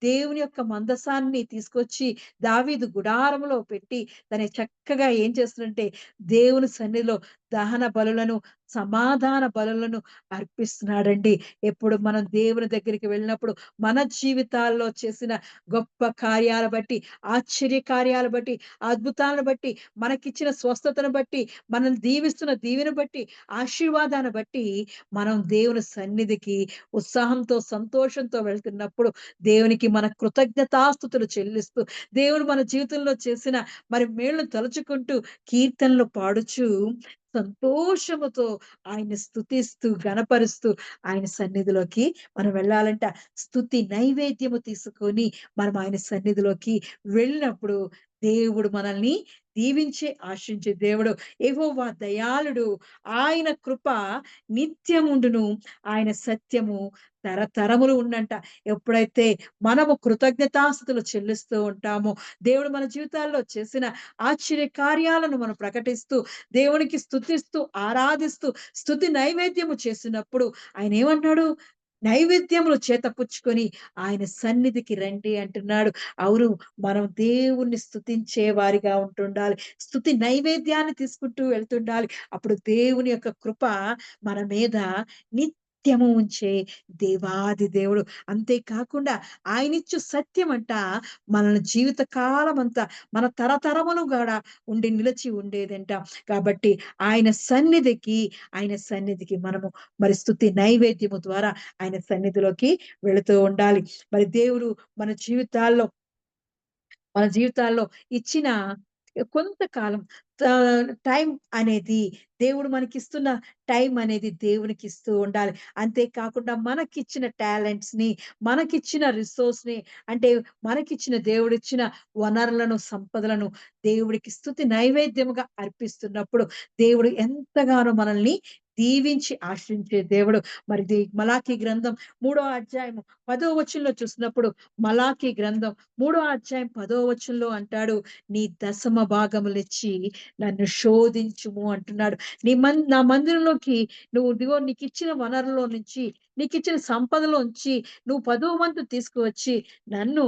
దేవుని యొక్క మందసాన్ని తీసుకొచ్చి దావీదు గుడారములో పెట్టి దాన్ని చక్కగా ఏం చేస్తుందంటే దేవుని సన్నిధిలో దహన బలులను, సమాధాన బలులను అర్పిస్తున్నాడండి. ఎప్పుడు మనం దేవుని దగ్గరికి వెళ్ళినప్పుడు మన జీవితాల్లో చేసిన గొప్ప కార్యాల బట్టి, ఆశ్చర్య కార్యాలు బట్టి, అద్భుతాలను బట్టి, మనకిచ్చిన స్వస్థతను బట్టి, మనల్ని దీవిస్తున్న దీవెన బట్టి, ఆశీర్వాదాన్ని బట్టి మనం దేవుని సన్నిధికి ఉత్సాహంతో, సంతోషంతో వెళ్తున్నప్పుడు దేవునికి మన కృతజ్ఞతాస్తుతులు చెల్లిస్తూ, దేవుడు మన జీవితంలో చేసిన మరి మేళ్ళు తలుచుకుంటూ కీర్తనలు పాడుచు సంతోషముతో ఆయన్ని స్తుతిస్తూ, ఘనపరుస్తూ ఆయన సన్నిధిలోకి మనం వెళ్ళాలంట. స్తుతి నైవేద్యము తీసుకొని మనం ఆయన సన్నిధిలోకి వెళ్ళినప్పుడు దేవుడు మనల్ని దీవించే ఆశించే దేవుడు. యెహోవా దయాళుడు. ఆయన కృప నిత్యముండును. ఆయన సత్యము తరతరములు ఉండంట. ఎప్పుడైతే మనము కృతజ్ఞతాస్తుతులు చెల్లిస్తూ ఉంటామో, దేవుడు మన జీవితాల్లో చేసిన ఆశ్చర్య కార్యాలను మనం ప్రకటిస్తూ, దేవునికి స్తుతిస్తూ, ఆరాధిస్తూ, స్తుతి నైవేద్యము చేసినప్పుడు ఆయన ఏమన్నాడు? నైవేద్యములు చేతపుచ్చుకొని ఆయన సన్నిధికి రండి అంటున్నాడు. అవును, మనం దేవుణ్ణి స్తుతించే వారిగా ఉంటుండాలి. స్తుతి నైవేద్యాన్ని తీసుకుంటూ వెళ్తుండాలి. అప్పుడు దేవుని యొక్క కృప మన మీద నిత్యము ఉంచే దేవాది దేవుడు. అంతేకాకుండా ఆయనిచ్చు సత్యమంట మన జీవిత కాలమంతా, మన తరతరములు కూడా నిలిచి ఉండేదంట. కాబట్టి ఆయన సన్నిధికి మనము మరి స్తుతి నైవేద్యము ద్వారా ఆయన సన్నిధిలోకి వెళుతూ ఉండాలి. మరి దేవుడు మన జీవితాల్లో ఇచ్చిన కొంతకాలం టైం అనేది, దేవుడు మనకిస్తున్న టైం అనేది దేవునికి ఇస్తూ ఉండాలి. అంతేకాకుండా మనకిచ్చిన టాలెంట్స్‌ని, మనకిచ్చిన రిసోర్స్‌ని, అంటే మనకిచ్చిన దేవుడిచ్చిన వనరులను, సంపదలను దేవుడికి స్తుతి నైవేద్యముగా అర్పిస్తున్నప్పుడు దేవుడు ఎంతగానో మనల్ని దీవించి ఆశ్రయించే దేవుడు. మరి మలాకీ గ్రంథం 3వ అధ్యాయం 10వ వచనంలో చూసినప్పుడు, మలాకీ గ్రంథం 3వ అధ్యాయం 10వ వచనంలో అంటాడు, నీ దశమ భాగములిచ్చి నన్ను శోధించుము అంటున్నాడు. నా మందిరంలోకి నువ్వు ఇదిగో నీకిచ్చిన వనరులో నుంచి, నీకిచ్చిన సంపదలోంచి నువ్వు 10వ వంతు తీసుకువచ్చి నన్ను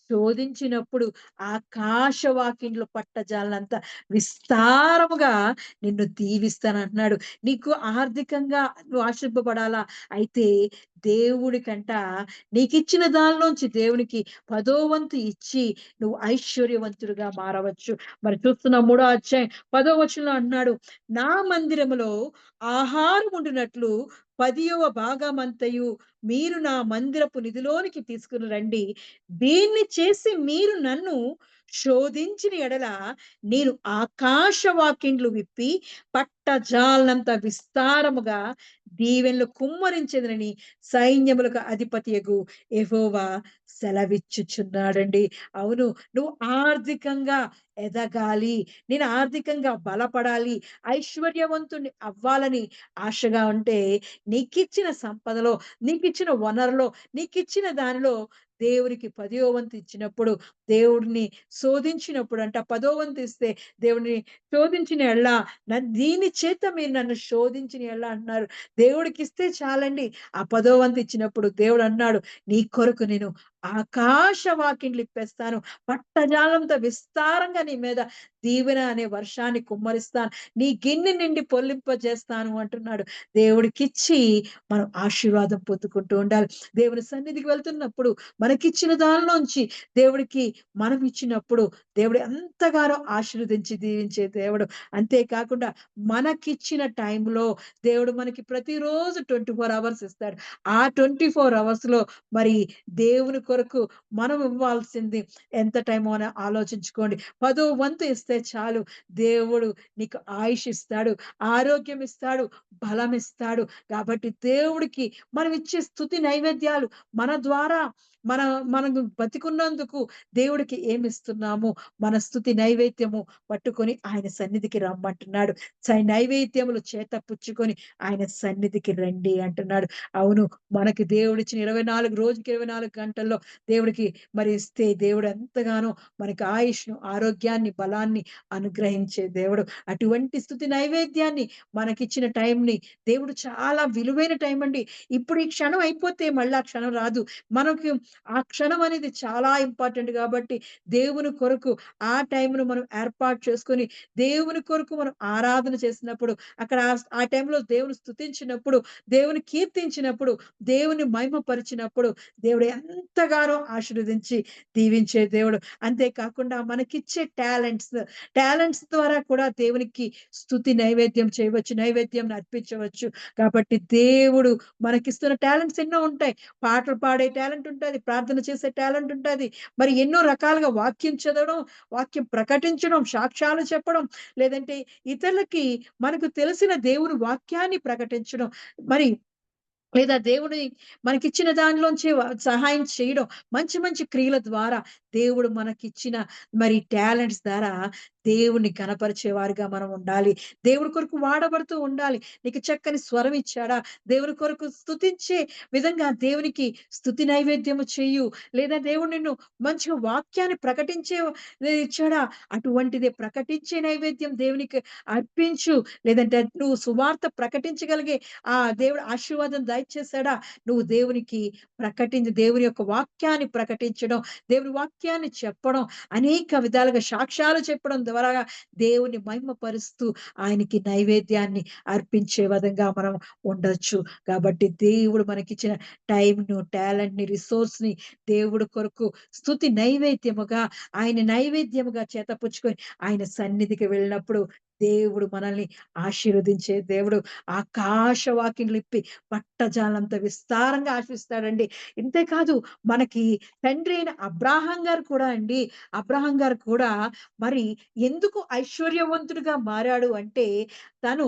శోధించినప్పుడు ఆకాశవాకిండ్లు పట్టజాలనంత విస్తారముగా నిన్ను దీవిస్తానంటున్నాడు. నీకు ఆర్థికంగా నువ్వు ఆశీర్వపడాలా? అయితే దేవుడికంట నీకిచ్చిన దానిలోంచి దేవునికి 10వ వంతు ఇచ్చి నువ్వు ఐశ్వర్యవంతుడిగా మారవచ్చు. మరి చూస్తున్న 3వ అధ్యాయం 10వ వచనంలో అంటున్నాడు, నా మందిరములో ఆహారం ఉండునట్లు 10వ భాగమంతయు మీరు నా మందిరపు నిధిలోనికి తీసుకుని రండి. దీన్ని చేసి మీరు నన్ను శోధించిన ఎడల నేను ఆకాశవాకిండ్లు విప్పి పట్టజాలనంత విస్తారముగా దీవెనలు కుమ్మరించెదనని సైన్యములకు అధిపతియగు యెహోవా సెలవిచ్చుచున్నాడండి. అవును. నువ్వు ఆర్థికంగా ఎదగాలి. నేను ఆర్థికంగా బలపడాలి. ఐశ్వర్యవంతుడిని అవ్వాలని ఆశగా ఉంటే నీకిచ్చిన సంపదలో, నీకిచ్చిన వనరులో, నీకిచ్చిన దానిలో దేవునికి పదో వంతు ఇచ్చినప్పుడు, దేవుడిని శోధించినప్పుడంట, పదో వంతు ఇస్తే దేవుడిని శోధించిన యెడల దీని చేత మీరు నన్ను శోధించిన యెడల అంటున్నారు. దేవుడికిస్తే చాలండి. ఆ పదో వంతు ఇచ్చినప్పుడు దేవుడన్నాడు, "నీ కొరకు నేను ఆకాశ వాకిండ్లు ఇప్పేస్తాను. పట్టజాలంతో విస్తారంగా నీ మీద దీవెన అనే వర్షాన్ని కుమ్మరిస్తాను. నీ గిన్నె నిండి పొర్లింపజేస్తాను" అంటున్నాడు. దేవుడికిచ్చి మనం ఆశీర్వాదం పొందుకుంటూ ఉండాలి. దేవుని సన్నిధికి వెళ్తున్నప్పుడు మనకిచ్చిన దానిలోంచి దేవుడికి మనం ఇచ్చినప్పుడు దేవుడు ఎంతగానో ఆశీర్వదించి దీవించే దేవుడు. అంతే కాకుండా మనకిచ్చిన టైంలో దేవుడు మనకి ప్రతిరోజు 24 అవర్స్ ఇస్తాడు. ఆ 24 అవర్స్‌లో మరి దేవుని కొరకు మనం ఇవ్వాల్సింది ఎంత టైమో అని ఆలోచించుకోండి. పదో వంతు ఇస్తే చాలు. దేవుడు నీకు ఆయుష్ ఇస్తాడు, ఆరోగ్యం ఇస్తాడు, బలం ఇస్తాడు. కాబట్టి దేవుడికి మనం ఇచ్చే స్తుతి నైవేద్యాలు మన ద్వారా మనం బతికున్నందుకు దేవుడికి ఏమిస్తున్నాము? మన స్తుతి నైవేద్యము పట్టుకొని ఆయన సన్నిధికి రమ్మంటున్నాడు. నైవేద్యములు చేత పుచ్చుకొని ఆయన సన్నిధికి రండి అంటున్నాడు. అవును. మనకి దేవుడిచ్చిన 24 రోజుకి 24 గంటల్లో దేవుడికి మరి ఇస్తే దేవుడు ఎంతగానో మనకి ఆయుష్‌ను, ఆరోగ్యాన్ని, బలాన్ని అనుగ్రహించే దేవుడు. అటువంటి స్తుతి నైవేద్యాన్ని మనకిచ్చిన టైంని దేవుడు చాలా విలువైన టైం అండి. ఇప్పుడు ఈ క్షణం అయిపోతే మళ్ళా ఆ క్షణం రాదు. మనకి ఆ క్షణం అనేది చాలా ఇంపార్టెంట్ కాబట్టి దేవుని కొరకు ఆ టైంను మనం ఏర్పాటు చేసుకొని, దేవుని కొరకు మనం ఆరాధన చేసినప్పుడు, అక్కడ ఆ టైంలో దేవుని స్తుతించినప్పుడు, దేవుని కీర్తించినప్పుడు, దేవుని మహిమపరిచినప్పుడు దేవుడు ఎంతగానో ఆశీర్వదించి దీవించే దేవుడు. అంతే కాకుండా మనకిచ్చే టాలెంట్స్ ద్వారా కూడా దేవునికి స్తుతి నైవేద్యం చేయవచ్చు. నైవేద్యం అర్పించవచ్చు. కాబట్టి దేవుడు మనకిస్తున్న టాలెంట్స్ ఎన్నో ఉంటాయి. పాటలు పాడే టాలెంట్ ఉంటది. ప్రార్థన చేసే టాలెంట్ ఉంటది. మరి ఎన్నో రకాలుగా వాక్యం చదవడం, వాక్యం ప్రకటించడం, సాక్ష్యాలు చెప్పడం, లేదంటే ఇతరులకి మనకు తెలిసిన దేవుని వాక్యాన్ని ప్రకటించడం. మరి లేదా దేవుని మనకిచ్చిన దానిలోంచి సహాయం చేయడం. మంచి మంచి క్రియల ద్వారా దేవుడు మనకిచ్చిన మరి టాలెంట్స్ ద్వారా దేవుడిని ఘనపరిచేవారుగా మనం ఉండాలి. దేవుడి కొరకు వాడబడుతూ ఉండాలి. నీకు చక్కని స్వరం ఇచ్చాడా? దేవుని కొరకు స్తుతించే విధంగా దేవునికి స్తుతి నైవేద్యము చెయ్యు. లేదా దేవుడు నిన్ను మంచిగా వాక్యాన్ని ప్రకటించే ఇచ్చాడా? అటువంటిదే ప్రకటించే నైవేద్యం దేవునికి అర్పించు. లేదంటే నువ్వు సువార్త ప్రకటించగలిగే దేవుడు ఆశీర్వాదం దయచేసాడా? నువ్వు దేవునికి దేవుని యొక్క వాక్యాన్ని ప్రకటించడం, దేవుని వాక్యాన్ని చెప్పడం, అనేక విధాలుగా సాక్ష్యాలు చెప్పడం ద్వారా దేవుని మహిమపరుస్తూ ఆయనకి నైవేద్యాన్ని అర్పించే విధంగా మనం ఉండొచ్చు. కాబట్టి దేవుడు మనకిచ్చిన టైమ్‌ను, టాలెంట్‌ని, రిసోర్స్‌ని దేవుడి కొరకు స్తుతి నైవేద్యముగా, ఆయన నైవేద్యముగా చేతపుచ్చుకొని ఆయన సన్నిధికి వెళ్ళినప్పుడు దేవుడు మనల్ని ఆశీర్వదించే దేవుడు. ఆకాశవాకిన్లిప్పి పట్టజాలంత విస్తారంగా ఆశిస్తాడండి. ఇంతే కాదు మనకి తండ్రి అయిన అబ్రాహాం గారు కూడా అండి, అబ్రాహాం గారు కూడా మరి ఎందుకు ఐశ్వర్యవంతుడిగా మారాడు అంటే, తను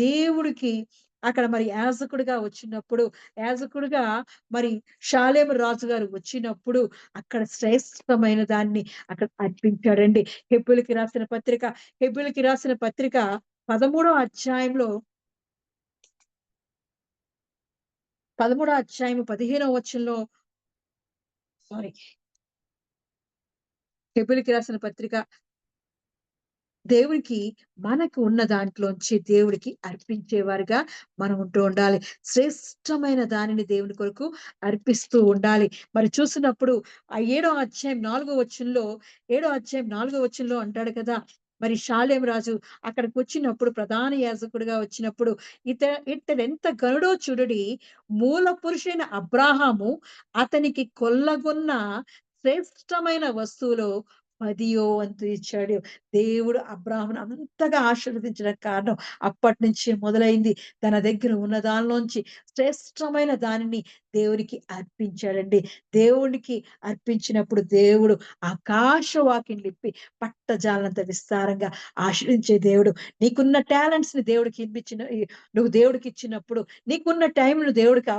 దేవుడికి అక్కడ మరి యాజకుడిగా వచ్చినప్పుడు, యాజకుడిగా మరి షాలేము రాజుగారు వచ్చినప్పుడు అక్కడ శ్రేష్టమైన దాన్ని అక్కడ అర్పించాడండి. హెబ్రీయులకి రాసిన పత్రిక 13వ అధ్యాయంలో 13 అధ్యాయము 15వ వచనంలో సారీ హెబెలుకి రాసిన పత్రిక దేవునికి మనకు ఉన్న దాంట్లోంచి దేవుడికి అర్పించేవారుగా మనం ఉంటూ ఉండాలి. శ్రేష్టమైన దానిని దేవుని కొరకు అర్పిస్తూ ఉండాలి. మరి చూసినప్పుడు ఆ ఏడో అధ్యాయం 4 వచనంలో అంటాడు కదా! మరి షాలేం రాజు అక్కడికొచ్చినప్పుడు ప్రధాన యాజకుడిగా వచ్చినప్పుడు ఇత ఇతడెంత ఘనుడో చూడుడి, మూల పురుషుడైన అబ్రాహాము అతనికి కొల్లగొన్న శ్రేష్టమైన వస్తువులో 10వ వంతు ఇచ్చాడు. దేవుడు అబ్రాహామును అంతగా ఆశీర్వదించడానికి కారణం అప్పటినుంచే మొదలైంది. తన దగ్గర ఉన్న దానిలోంచి శ్రేష్టమైన దానిని దేవునికి అర్పించాడండి. దేవునికి అర్పించినప్పుడు దేవుడు ఆకాశవాకిండ్లిప్పి పట్టజాలనంత విస్తారంగా ఆశీర్వదించే దేవుడు. నీకున్న టాలెంట్స్‌ని దేవుడికి ఇప్పించిన నువ్వు దేవుడికిచ్చినప్పుడు, నీకున్న టైంను దేవుడికి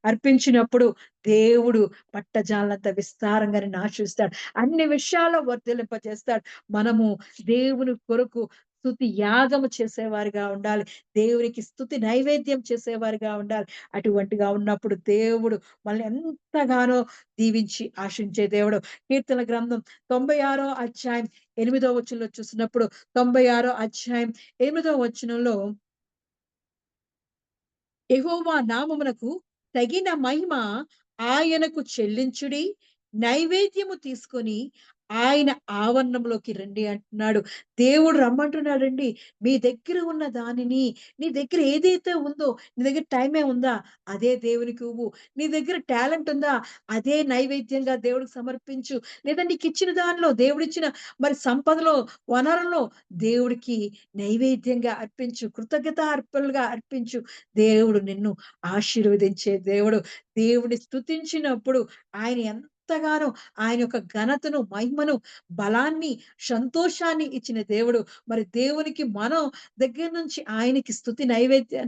అర్పించినప్పుడు దేవుడు పట్టజాలనంత విస్తారంగా నిన్ను ఆశీర్వదిస్తాడు. అన్ని విషయాల్లో వర్ధిల్లింపజేస్తాడు. మనము దేవుని కొరకు స్తుతి యాగము చేసేవారిగా ఉండాలి. దేవునికి స్తుతి నైవేద్యం చేసేవారిగా ఉండాలి. అటువంటిగా ఉన్నప్పుడు దేవుడు మనల్ని ఎంతగానో దీవించి ఆశించే దేవుడు. కీర్తన గ్రంథం 96 అధ్యాయం 8 వచనంలో చూసినప్పుడు 96 అధ్యాయం 8 వచనంలో యెహోవా నామమునకు తగిన మహిమ ఆయనకు చెల్లించుడి. నైవేద్యము తీసుకొని ఆయన ఆవరణంలోకి రండి అంటున్నాడు. దేవుడు రమ్మంటున్నాడండి. మీ దగ్గర ఉన్న దానిని, నీ దగ్గర ఏదైతే ఉందో, నీ దగ్గర టైమే ఉందా? అదే దేవునికి ఇవ్వు. నీ దగ్గర టాలెంట్ ఉందా? అదే నైవేద్యంగా దేవుడికి సమర్పించు. లేదా నీకిచ్చిన దానిలో దేవుడిచ్చిన మరి సంపదలో, వనరుల్లో దేవుడికి నైవేద్యంగా అర్పించు. కృతజ్ఞత అర్పణలుగా అర్పించు. దేవుడు నిన్ను ఆశీర్వదించే దేవుడు. దేవుడిని స్తుతించినప్పుడు ఆయన ఎంతగానో ఆయన యొక్క ఘనతను, మహిమను, బలాన్ని, సంతోషాన్ని ఇచ్చిన దేవుడు. మరి దేవునికి మనం దగ్గర నుంచి ఆయనకి స్తుతి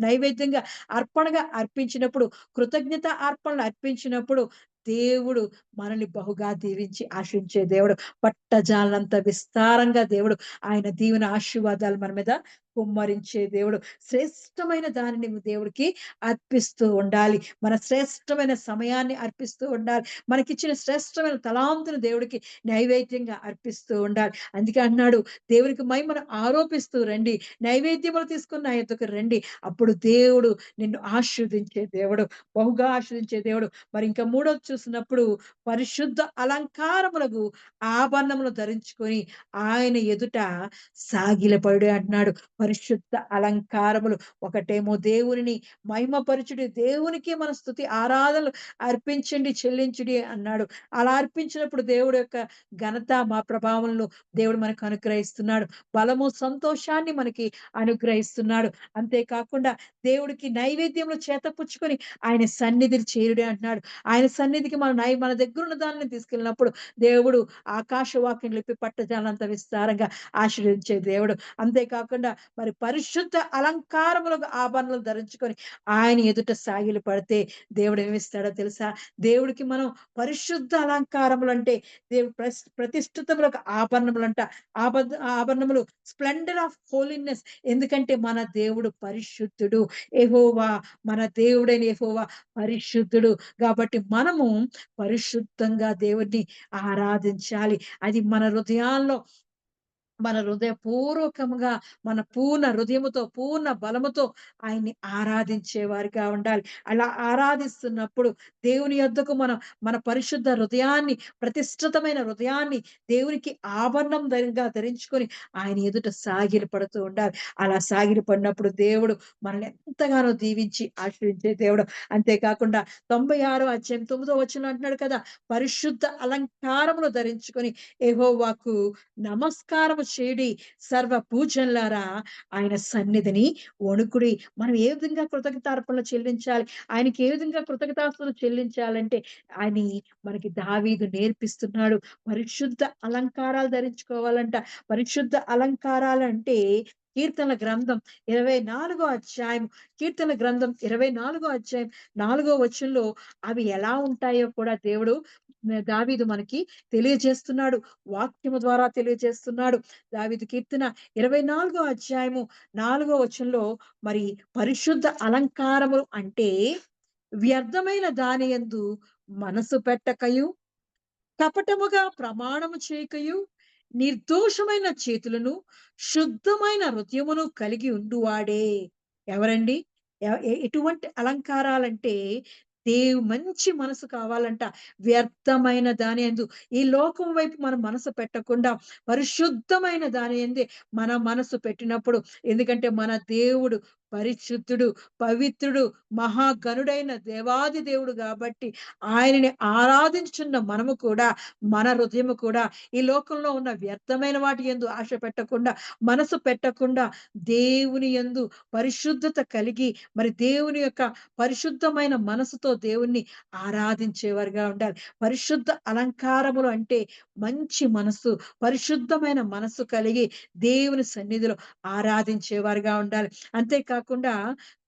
నైవేద్యంగా అర్పణగా అర్పించినప్పుడు, కృతజ్ఞత అర్పణలు అర్పించినప్పుడు దేవుడు మనల్ని బహుగా దీవించి ఆశించే దేవుడు. పట్టజాలనంత విస్తారంగా దేవుడు ఆయన దీవెన ఆశీర్వాదాలు మన మీద కుమ్మరించే దేవుడు. శ్రేష్టమైన దానిని దేవుడికి అర్పిస్తూ ఉండాలి. మన శ్రేష్టమైన సమయాన్ని అర్పిస్తూ ఉండాలి. మనకిచ్చిన శ్రేష్టమైన తలాంతును దేవుడికి నైవేద్యంగా అర్పిస్తూ ఉండాలి. అందుకే అంటున్నాడు, దేవునికి మహిమను ఆరోపిస్తూ రండి. నైవేద్యములు తీసుకొని నా యొద్దకు రండి. అప్పుడు దేవుడు నిన్ను ఆశీర్వదించే దేవుడు. బహుగా ఆశీర్వదించే దేవుడు. మరి ఇంకా మూడోది చూసినప్పుడు పరిశుద్ధ అలంకారములకు ఆభరణములు ధరించుకొని ఆయన ఎదుట సాగిలపడు అంటున్నాడు. పరిశుద్ధ అలంకారములు. ఒకటేమో దేవునిని మహిమపరచుడి. దేవునికి మన స్తుతి ఆరాధనలు అర్పించండి, చెల్లించుడి అన్నాడు. అలా అర్పించినప్పుడు దేవుడు యొక్క ఘనత మా ప్రభావంలో దేవుడు మనకు అనుగ్రహిస్తున్నాడు. బలము, సంతోషాన్ని మనకి అనుగ్రహిస్తున్నాడు. అంతేకాకుండా దేవుడికి నైవేద్యములు చేతపుచ్చుకొని ఆయన సన్నిధిని చేరుడి అంటున్నాడు. ఆయన సన్నిధికి మన దగ్గరున్న దానిని తీసుకెళ్ళినప్పుడు దేవుడు ఆకాశవాక్యంలిప్పి పట్టజాలంత విస్తారంగా ఆశీర్వదించే దేవుడు. అంతేకాకుండా మరి పరిశుద్ధ అలంకారములకు ఆభరణాలు ధరించుకొని ఆయన ఎదుట సాగిలు పడితే దేవుడు ఏమిస్తాడో తెలుసా? దేవుడికి మనం పరిశుద్ధ అలంకారములంటే దేవుడు ప్రతిష్ఠితములకు ఆభరణములంట. ఆభరణములు స్ప్లెండర్ ఆఫ్ హోలీనెస్. ఎందుకంటే మన దేవుడు పరిశుద్ధుడు. యెహోవా మన దేవుడైన యెహోవా పరిశుద్ధుడు. కాబట్టి మనము పరిశుద్ధంగా దేవుడిని ఆరాధించాలి. అది మన హృదయపూర్వకముగా మన పూర్ణ హృదయముతో, పూర్ణ బలముతో ఆయన్ని ఆరాధించే వారిగా ఉండాలి. అలా ఆరాధిస్తున్నప్పుడు దేవుని యొద్దకు మన పరిశుద్ధ హృదయాన్ని, ప్రతిష్ఠితమైన హృదయాన్ని దేవునికి ధరించుకొని ఆయన ఎదుట సాగిలపడుతూ ఉండాలి. అలా సాగిలపడినప్పుడు దేవుడు మనల్ని ఎంతగానో దీవించి ఆశీర్వదించే దేవుడు. అంతేకాకుండా 96 అధ్యాయం 9 వచనంలో అంటున్నాడు కదా! పరిశుద్ధ అలంకారములు ధరించుకొని యెహోవాకు నమస్కారము చేయుడి. సర్వ పూజనులారా ఆయన సన్నిధిని వణుకుడి. మనం ఏ విధంగా కృతజ్ఞతార్పణలు చెల్లించాలి? ఆయనకి ఏ విధంగా కృతజ్ఞతాస్తుతులు చెల్లించాలంటే అని మనకి దావీదు నేర్పిస్తున్నాడు. పరిశుద్ధ అలంకారాలు ధరించుకోవాలంట. పరిశుద్ధ అలంకారాలంటే కీర్తనల గ్రంథం 24 అధ్యాయం, కీర్తనల గ్రంథం 24 అధ్యాయం 4 వచనంలో అవి ఎలా ఉంటాయో కూడా దేవుడు దావీదు మనకి తెలియజేస్తున్నాడు. వాక్యము ద్వారా తెలియజేస్తున్నాడు. దావీదు కీర్తన 24 అధ్యాయము 4 వచనంలో మరి పరిశుద్ధ అలంకారములు అంటే వ్యర్థమైన దాని యందు మనసు పెట్టకయు, కపటముగా ప్రమాణము చేయకయు, నిర్దోషమైన చేతులను, శుద్ధమైన హృదయమును కలిగి ఉండువాడే. ఎవరండి? ఎటువంటి అలంకారాలంటే మంచి మనసు కావాలంట. వ్యర్థమైన దాని యందు ఈ లోకం వైపు మన మనసు పెట్టకుండా పరిశుద్ధమైన దాని యందే మన మనసు పెట్టినప్పుడు, ఎందుకంటే మన దేవుడు పరిశుద్ధుడు, పవిత్రుడు, మహాగణుడైన దేవాది దేవుడు కాబట్టి ఆయనని ఆరాధించుచున్న మనము కూడా, మన హృదయము కూడా ఈ లోకంలో ఉన్న వ్యర్థమైన వాటి యందు ఆశ పెట్టకుండా, మనసు పెట్టకుండా దేవుని యందు పరిశుద్ధత కలిగి, మరి దేవుని యొక్క పరిశుద్ధమైన మనసుతో దేవుణ్ణి ఆరాధించేవారుగా ఉండాలి. పరిశుద్ధ అలంకారములు అంటే మంచి మనస్సు, పరిశుద్ధమైన మనస్సు కలిగి దేవుని సన్నిధిలో ఆరాధించేవారుగా ఉండాలి. అంతేకాకుండా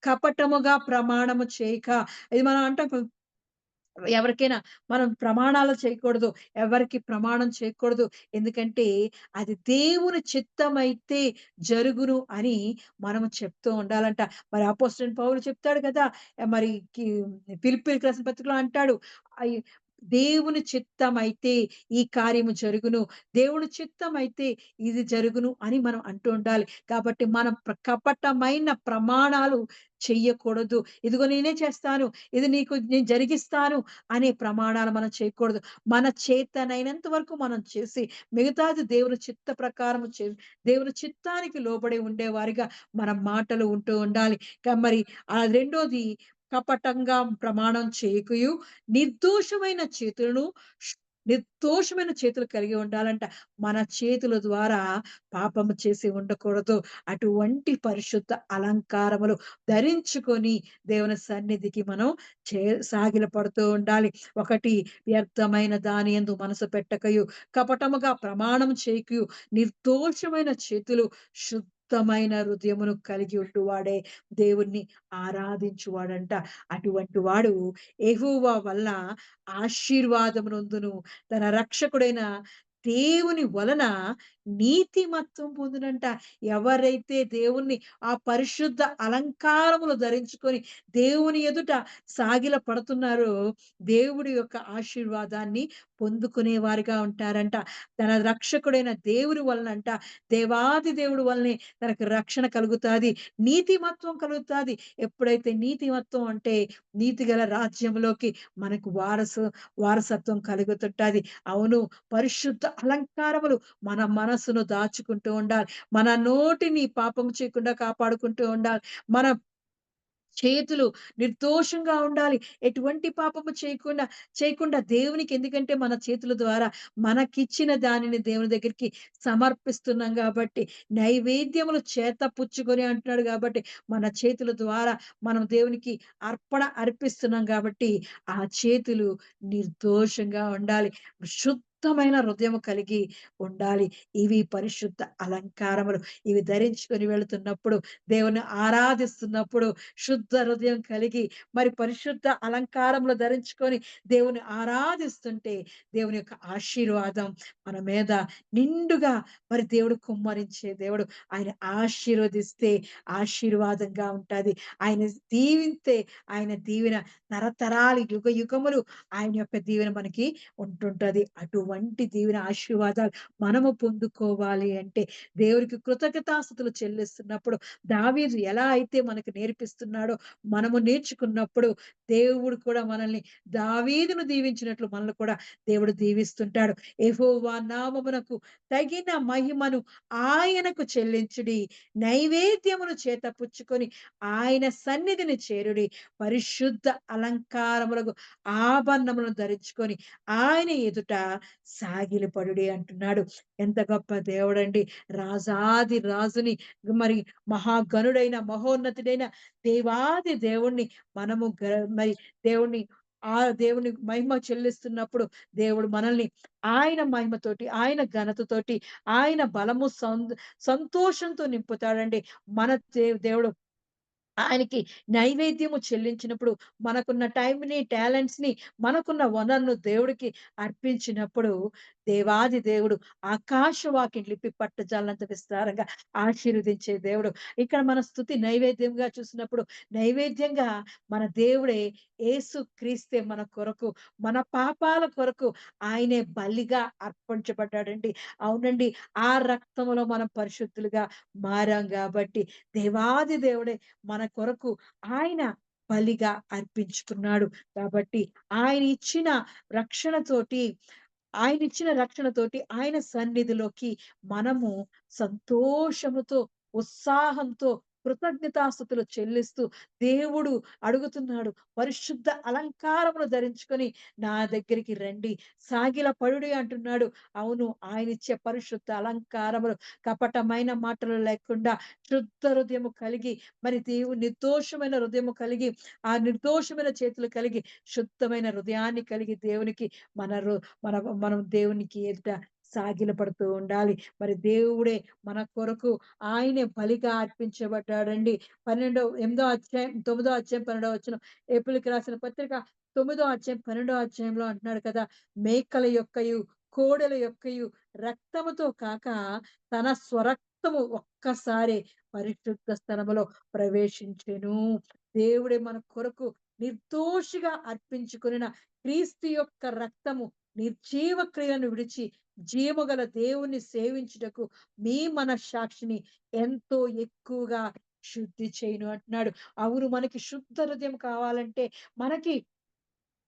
కపటముగా ప్రమాణము చేయక, ఇది మనం అంటాం ఎవరికైనా మనం ప్రమాణాలు చేయకూడదు. ఎవరికి ప్రమాణం చేయకూడదు. ఎందుకంటే అది దేవుని చిత్తమైతే జరుగును అని మనము చెప్తూ ఉండాలంట. మరి అపోస్తలుడైన పౌలు చెప్తాడు కదా! మరి ఫిలిప్పీయులకు రాసిన పత్రికలో అంటాడు. అయి దేవుని చిత్తమైతే ఈ కార్యము జరుగును. దేవుని చిత్తమైతే ఇది జరుగును అని మనం అంటూ ఉండాలి. కాబట్టి మనం కపటమైన ప్రమాణాలు చెయ్యకూడదు. ఇదిగో నేనే చేస్తాను. ఇది నీకు నేను జరిగిస్తాను అనే ప్రమాణాలు మనం చేయకూడదు. మన చేతనైనంత వరకు మనం చేసి, మిగతాది దేవుని చిత్త ప్రకారము దేవుని చిత్తానికి లోబడి ఉండేవారిగా మన మాటలు ఉంటూ ఉండాలి. మరి రెండోది కపటంగా ప్రమాణం చేయకయు, నిర్దోషమైన చేతులను నిర్దోషమైన చేతులు కలిగి ఉండాలంట. మన చేతుల ద్వారా పాపము చేసి ఉండకూడదు. అటువంటి పరిశుద్ధ అలంకారములు ధరించుకొని దేవుని సన్నిధికి మనం సాగిలపడుతూ ఉండాలి. ఒకటి వ్యర్థమైన దాని యందు మనసు పెట్టకయు, కపటముగా ప్రమాణం చేయకయు, నిర్దోషమైన చేతులు, శుద్ధమైన హృదయమును కలిగి ఉండువాడే దేవుణ్ణి ఆరాధించువాడంట. అటువంటి వాడు యెహోవా వల్ల ఆశీర్వాదమునొందును. తన రక్షకుడైన దేవుని వలన నీతిమత్వం పొందునంట. ఎవరైతే దేవుణ్ణి ఆ పరిశుద్ధ అలంకారములు ధరించుకొని దేవుని ఎదుట సాగిలపడుతున్నారో, దేవుడి యొక్క ఆశీర్వాదాన్ని పొందుకునే వారిగా ఉంటారంట. తన రక్షకుడైన దేవుని వలనంట, దేవాది దేవుడి వలనే తనకు రక్షణ కలుగుతాది. నీతిమత్వం కలుగుతాది. ఎప్పుడైతే నీతిమత్వం అంటే నీతిగల రాజ్యంలోకి మనకు వారసత్వం కలుగుతుంటది. అవును, పరిశుద్ధ అలంకారములు మన మనసును దాచుకుంటూ ఉండాలి. మన నోటిని పాపము చేయకుండా కాపాడుకుంటూ ఉండాలి. మన చేతులు నిర్దోషంగా ఉండాలి. ఎటువంటి పాపము చేయకుండా దేవునికి, ఎందుకంటే మన చేతుల ద్వారా మనకిచ్చిన దానిని దేవుని దగ్గరికి సమర్పిస్తున్నాం గాబట్టి, నైవేద్యములు చేత పుచ్చుకొని అంటున్నాడు గాబట్టి, మన చేతుల ద్వారా మనం దేవునికి అర్పిస్తున్నాం గాబట్టి, ఆ చేతులు నిర్దోషంగా ఉండాలి. శుద్ధమైన హృదయము కలిగి ఉండాలి. ఇవి పరిశుద్ధ అలంకారములు. ఇవి ధరించుకొని వెళుతున్నప్పుడు, దేవుని ఆరాధిస్తున్నప్పుడు శుద్ధ హృదయం కలిగి, మరి పరిశుద్ధ అలంకారములు ధరించుకొని దేవుని ఆరాధిస్తుంటే, దేవుని యొక్క ఆశీర్వాదం మన మీద నిండుగా, మరి దేవుడు కుమ్మరించే దేవుడు. ఆయన ఆశీర్వదిస్తే ఆశీర్వాదంగా ఉంటది. ఆయన దీవిస్తే ఆయన దీవెన తరతరాలు, యుగములు ఆయన యొక్క దీవెన మనకి ఉంటుంటది. అటువంటి దీవెన ఆశీర్వాదాలు మనము పొందుకోవాలి అంటే దేవునికి కృతజ్ఞతాస్తుతులు చెల్లిస్తున్నప్పుడు, దావీదు ఎలా అయితే మనకు నేర్పిస్తున్నాడో మనము నేర్చుకున్నప్పుడు, దేవుడు కూడా మనల్ని దావీదును దీవించినట్లు మనల్ని కూడా దేవుడు దీవిస్తుంటాడు. యెహోవా నామమునకు తగిన మహిమను ఆయనకు చెల్లించుడి. నైవేద్యమును చేత పుచ్చుకొని ఆయన సన్నిధిని చేరుడి. పరిశుద్ధ అలంకారములకు ఆభరణములను ధరించుకొని ఆయన ఎదుట సాగిలపడుడి అంటున్నాడు. ఎంత గొప్ప దేవుడండి! రాజాది రాజుని, మరి మహాగణుడైన, మహోన్నతుడైన దేవాది దేవుణ్ణి మనము మరి దేవుణ్ణి దేవుని మహిమ చెల్లిస్తున్నప్పుడు, దేవుడు మనల్ని ఆయన మహిమతోటి, ఆయన ఘనతతోటి, ఆయన బలము సంతోషంతో నింపుతాడండి. మన దేవుడు ఆయనకి నైవేద్యము చెల్లించినప్పుడు, మనకున్న టైంని, టాలెంట్స్‌ని, మనకున్న వనరులను దేవుడికి అర్పించినప్పుడు, దేవాది దేవుడు ఆకాశవాకిండ్లు విప్పి పట్టజాలనంత విస్తారంగా ఆశీర్వదించే దేవుడు. ఇక్కడ మన స్తుతి నైవేద్యంగా చూసినప్పుడు, నైవేద్యంగా మన దేవుడే, యేసుక్రీస్తే మన కొరకు, మన పాపాల కొరకు ఆయనే బలిగా అర్పించబడ్డాడండి. అవునండి, ఆ రక్తములో మనం పరిశుద్ధులుగా మారాం గాబట్టి, దేవాది దేవుడే మన కొరకు ఆయన బలిగా అర్పించుకున్నాడు. కాబట్టి ఆయన ఇచ్చిన రక్షణతోటి ఆయన సన్నిధిలోకి మనము సంతోషముతో, ఉత్సాహంతో, కృతజ్ఞతాస్తుతులు చెల్లిస్తూ దేవుడు అడుగుతున్నాడు, పరిశుద్ధ అలంకారములు ధరించుకొని నా దగ్గరికి రండి, సాగిలపడుడి అంటున్నాడు. అవును, ఆయనిచ్చే పరిశుద్ధ అలంకారములు కపటమైన మాటలు లేకుండా శుద్ధ హృదయము కలిగి, మరి నిర్దోషమైన హృదయము కలిగి, ఆ నిర్దోషమైన చేతులు కలిగి, శుద్ధమైన హృదయాన్ని కలిగి దేవునికి మన రు మన మనం దేవునికి ఎదుట సాగిలపడుతూ ఉండాలి. మరి దేవుడే మన కొరకు ఆయనే బలిగా అర్పించబడ్డాడండి. 9వ అధ్యాయం 12వ వచనం, ఏప్రిల్‌కి రాసిన పత్రిక 9వ అధ్యాయం 12వ అధ్యాయంలో అంటున్నాడు కదా! మేకల యొక్కయు, కోడెల యొక్కయు రక్తముతో కాక తన స్వరక్తము ఒక్కసారే పరిశుద్ధ స్థలములో ప్రవేశించెను. దేవుడే మన కొరకు నిర్దోషిగా అర్పించుకొనిన క్రీస్తు యొక్క రక్తము నిర్జీవ క్రియలను విడిచి జీవగల దేవుణ్ణి సేవించుటకు మీ మనస్సాక్షిని ఎంతో ఎక్కువగా శుద్ధి చేయును అంటున్నాడు. అవును, మనకి శుద్ధ హృదయం కావాలంటే, మనకి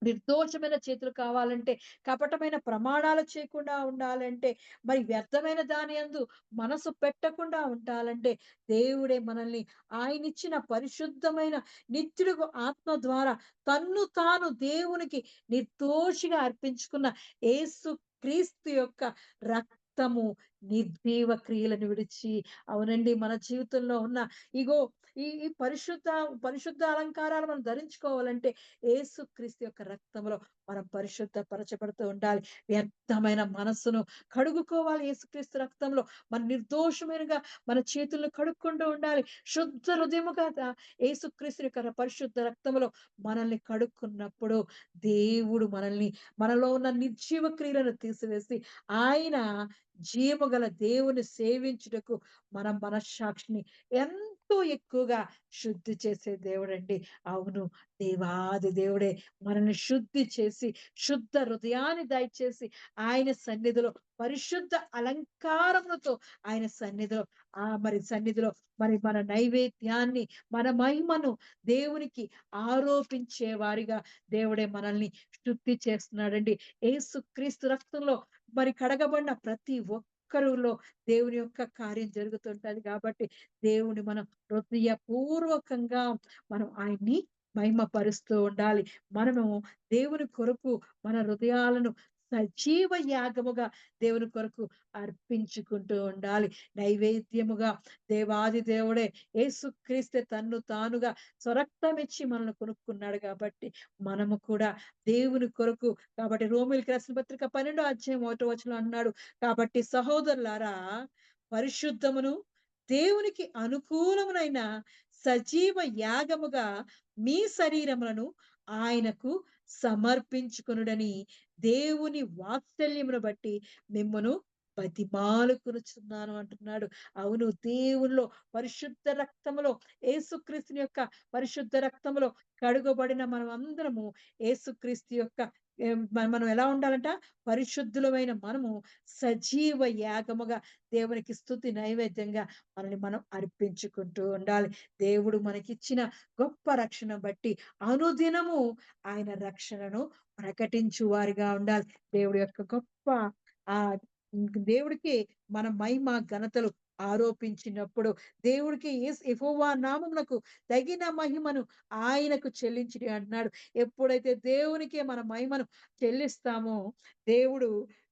నిర్దోషమైన చేతులు కావాలంటే, కపటమైన ప్రమాణాలు చేయకుండా ఉండాలంటే, మరి వ్యర్థమైన దాని యందు మనసు పెట్టకుండా ఉండాలంటే, దేవుడే మనల్ని ఆయనిచ్చిన పరిశుద్ధమైన నిత్యుడుగు ఆత్మ ద్వారా తన్ను తాను దేవునికి నిర్దోషిగా అర్పించుకున్న యేసు క్రీస్తు యొక్క రక్తము నిర్జీవ క్రియలను విడిచి, అవునండి, మన జీవితంలో ఉన్న ఇగో ఈ పరిశుద్ధ అలంకారాలు మనం ధరించుకోవాలంటే యేసుక్రీస్తు యొక్క రక్తంలో మనం పరిశుద్ధపరచబడుతూ ఉండాలి. వ్యర్థమైన మనస్సును కడుగుకోవాలి యేసుక్రీస్తు రక్తంలో. మన నిర్దోషమైనగా మన చేతులను కడుక్కుంటూ ఉండాలి. శుద్ధ హృదయముగా యేసుక్రీస్తు యొక్క పరిశుద్ధ రక్తంలో మనల్ని కడుక్కున్నప్పుడు దేవుడు మనలో ఉన్న నిర్జీవ క్రియలను తీసివేసి ఆయన జీవగల దేవుని సేవించుటకు మన మనస్సాక్షిని ఎంతో ఎక్కువగా శుద్ధి చేసే దేవుడండి. అవును, దేవాది దేవుడే మనల్ని శుద్ధి చేసి, శుద్ధ హృదయాన్ని దయచేసి, ఆయన సన్నిధిలో పరిశుద్ధ అలంకారములతో ఆయన సన్నిధిలో సన్నిధిలో మరి మన నైవేద్యాన్ని, మన మహిమను దేవునికి ఆరోపించే వారిగా దేవుడే మనల్ని శుద్ధి చేస్తున్నాడండి. యేసుక్రీస్తు రక్తంలో మరి కడగబడిన ప్రతి ఒక్కరిలో దేవుని యొక్క కార్యం జరుగుతుంటది కాబట్టి, దేవుని మనం హృదయపూర్వకంగా మనం ఆయన్ని మహిమపరుస్తూ ఉండాలి. మనము దేవుని కొరకు మన హృదయాలను సజీవ యాగముగా దేవుని కొరకు అర్పించుకుంటూ ఉండాలి. నైవేద్యముగా దేవాది దేవుడే యేసుక్రీస్తే తన్ను తానుగా స్వరక్తమిచ్చి మనల్ని కొనుక్కున్నాడు కాబట్టి, మనము కూడా దేవుని కొరకు, కాబట్టి రోమీయులకు రాసిన పత్రిక 12వ అధ్యాయం 1వ వచనం అన్నాడు, కాబట్టి సహోదరులారా, పరిశుద్ధమును దేవునికి అనుకూలమునైన సజీవ యాగముగా మీ శరీరములను ఆయనకు సమర్పించుకొనుడని దేవుని వాత్సల్యమును బట్టి మిమ్మును బతిమాలుకొనుచున్నాను అంటున్నాడు. అవును, దేవునిలో పరిశుద్ధ రక్తములో, యేసుక్రీస్తుని యొక్క పరిశుద్ధ రక్తములో కడుగబడిన మనం అందరము యేసుక్రీస్తు యొక్క మనం ఎలా ఉండాలంట? పరిశుద్ధులమైన మనము సజీవ యాగముగా దేవునికి స్తుతి నైవేద్యంగా మనల్ని మనం అర్పించుకుంటూ ఉండాలి. దేవుడు మనకిచ్చిన గొప్ప రక్షణ బట్టి అనుదినము ఆయన రక్షణను ప్రకటించు వారిగా ఉండాలి. దేవుడి యొక్క గొప్ప ఆ దేవుడికి మన మహిమ ఘనతలు ఆరోపించినప్పుడు, దేవుడికి యెహోవా నామమునకు తగిన మహిమను ఆయనకు చెల్లించుడి అంటున్నాడు. ఎప్పుడైతే దేవునికే మన మహిమను చెల్లిస్తామో, దేవుడు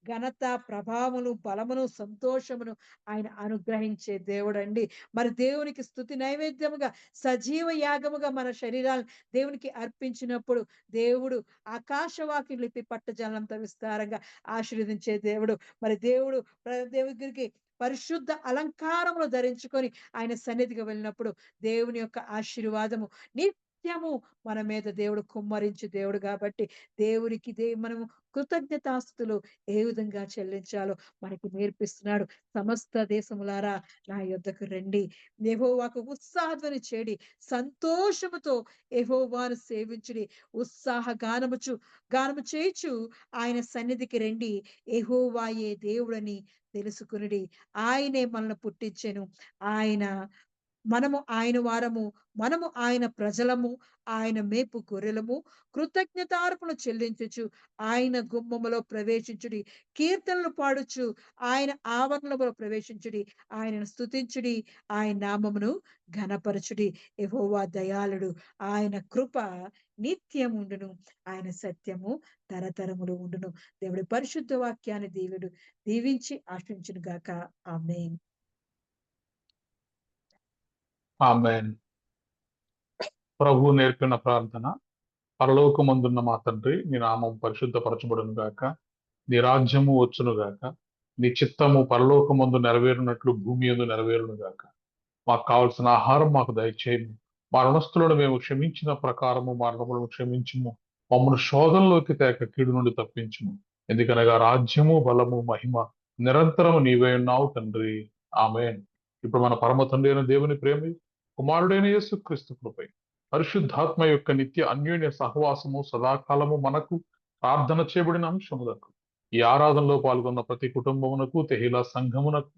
ఘనత, ప్రభావమును, బలమును, సంతోషమును ఆయన అనుగ్రహించే దేవుడండి. మరి దేవునికి స్తుతి నైవేద్యముగా సజీవ యాగముగా మన శరీరాలను దేవునికి అర్పించినప్పుడు, దేవుడు ఆకాశవాకిలు విప్పి పట్టజాలంత విస్తారంగా ఆశీర్వదించే దేవుడు. మరి దేవుడు దేవునికి పరిశుద్ధ అలంకారములు ధరించుకొని ఆయన సన్నిధికి వెళ్ళినప్పుడు దేవుని యొక్క ఆశీర్వాదము నిత్యము మన మీద దేవుడు కుమ్మరించు దేవుడు కాబట్టి, దేవునికి మనము కృతజ్ఞతాస్తుతులు ఏ విధంగా చెల్లించాలో మనకి నేర్పిస్తున్నాడు. సమస్త దేశములారా నా యొద్దకు రండి, యెహోవాకు ఉత్సాహధ్వని చేడి, సంతోషముతో యెహోవాను సేవించుడి, గానము చేయుచు ఆయన సన్నిధికి రండి, యెహోవాయే దేవుడని తెలుసుకొనుడి. ఆయనే మనల్ని పుట్టించెను, ఆయన మనము ఆయన వారము, మనము ఆయన ప్రజలము, ఆయన మేపు గొర్రెలము, కృతజ్ఞతార్పణ చెల్లించుచు ఆయన గుమ్మములో ప్రవేశించుడి, కీర్తనలు పాడుచు ఆయన ఆవరణలో ప్రవేశించుడి, ఆయనను స్తుతించుడి, ఆయన నామమును ఘనపరచుడి. యెహోవా దయాళుడు, ఆయన కృప నిత్యముండును, ఆయన సత్యము తరతరములు ఉండును. దేవుడి పరిశుద్ధ వాక్యాన్ని దీవించి ఆశించును గాక. ఆమేన్. ఆమేన్. ప్రభు నేర్పిన ప్రార్థన. పరలోకమందున్న మా తండ్రి, నీ నామం పరిశుద్ధపరచబడును గాక, నీ రాజ్యము వచ్చును గాక, నీ చిత్తము పరలోకమందు నెరవేరునట్లు భూమి యందు నెరవేరును గాక. మాకు కావలసిన ఆహారం మాకు దయచేయము. మా రుణస్థులను మేము క్షమించిన ప్రకారము మా రుణములను క్షమించుము. మమ్మల్ని శోధనలోకి తేక కీడు నుండి తప్పించుము. ఎందుకనగా రాజ్యము, బలము, మహిమ నిరంతరము నీవే ఉన్నావు తండ్రి. ఆమేన్. ఇప్పుడు మన పరమ తండ్రి అయిన దేవుని ప్రేమ, కుమారుడైన యేసుక్రీస్తు కృపై, పరిశుద్ధాత్మ యొక్క నిత్య అన్యోన్య సహవాసము సదాకాలము మనకు, ప్రార్థన చేయబడిన అంశములకు, ఈ ఆరాధనలో పాల్గొన్న ప్రతి కుటుంబమునకు, తెహిలా సంఘమునకు,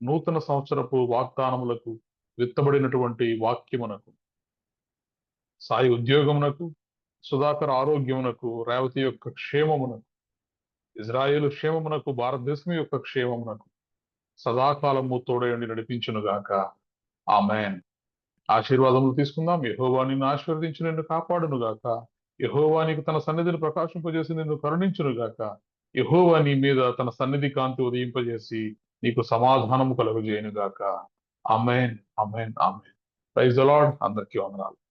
నూతన సంవత్సరపు వాగ్దానములకు, విత్తబడినటువంటి వాక్యమునకు, సాయి ఉద్యోగమునకు, సుధాకర్ ఆరోగ్యమునకు, రేవతి యొక్క క్షేమమునకు, ఇజ్రాయేలు క్షేమమునకు, భారతదేశం యొక్క క్షేమమునకు సదాకాలము తోడయండి నడిపించునుగాక. ఆమేన్. ఆశీర్వాదములు తీసుకుందాం. యెహోవా నిన్ను ఆశీర్వదించి నిన్ను కాపాడునుగాక. యెహోవా నీకు తన సన్నిధిని ప్రకాశింపజేసి నిన్ను కరుణించునుగాక. యెహోవా నీ మీద తన సన్నిధి కాంతి ఉదయింపజేసి నీకు సమాధానము కలుగజేయునుగాక. ఆమేన్. ఆమేన్. ఆమేన్. Praise the lord. అందరికీ వందనాలు.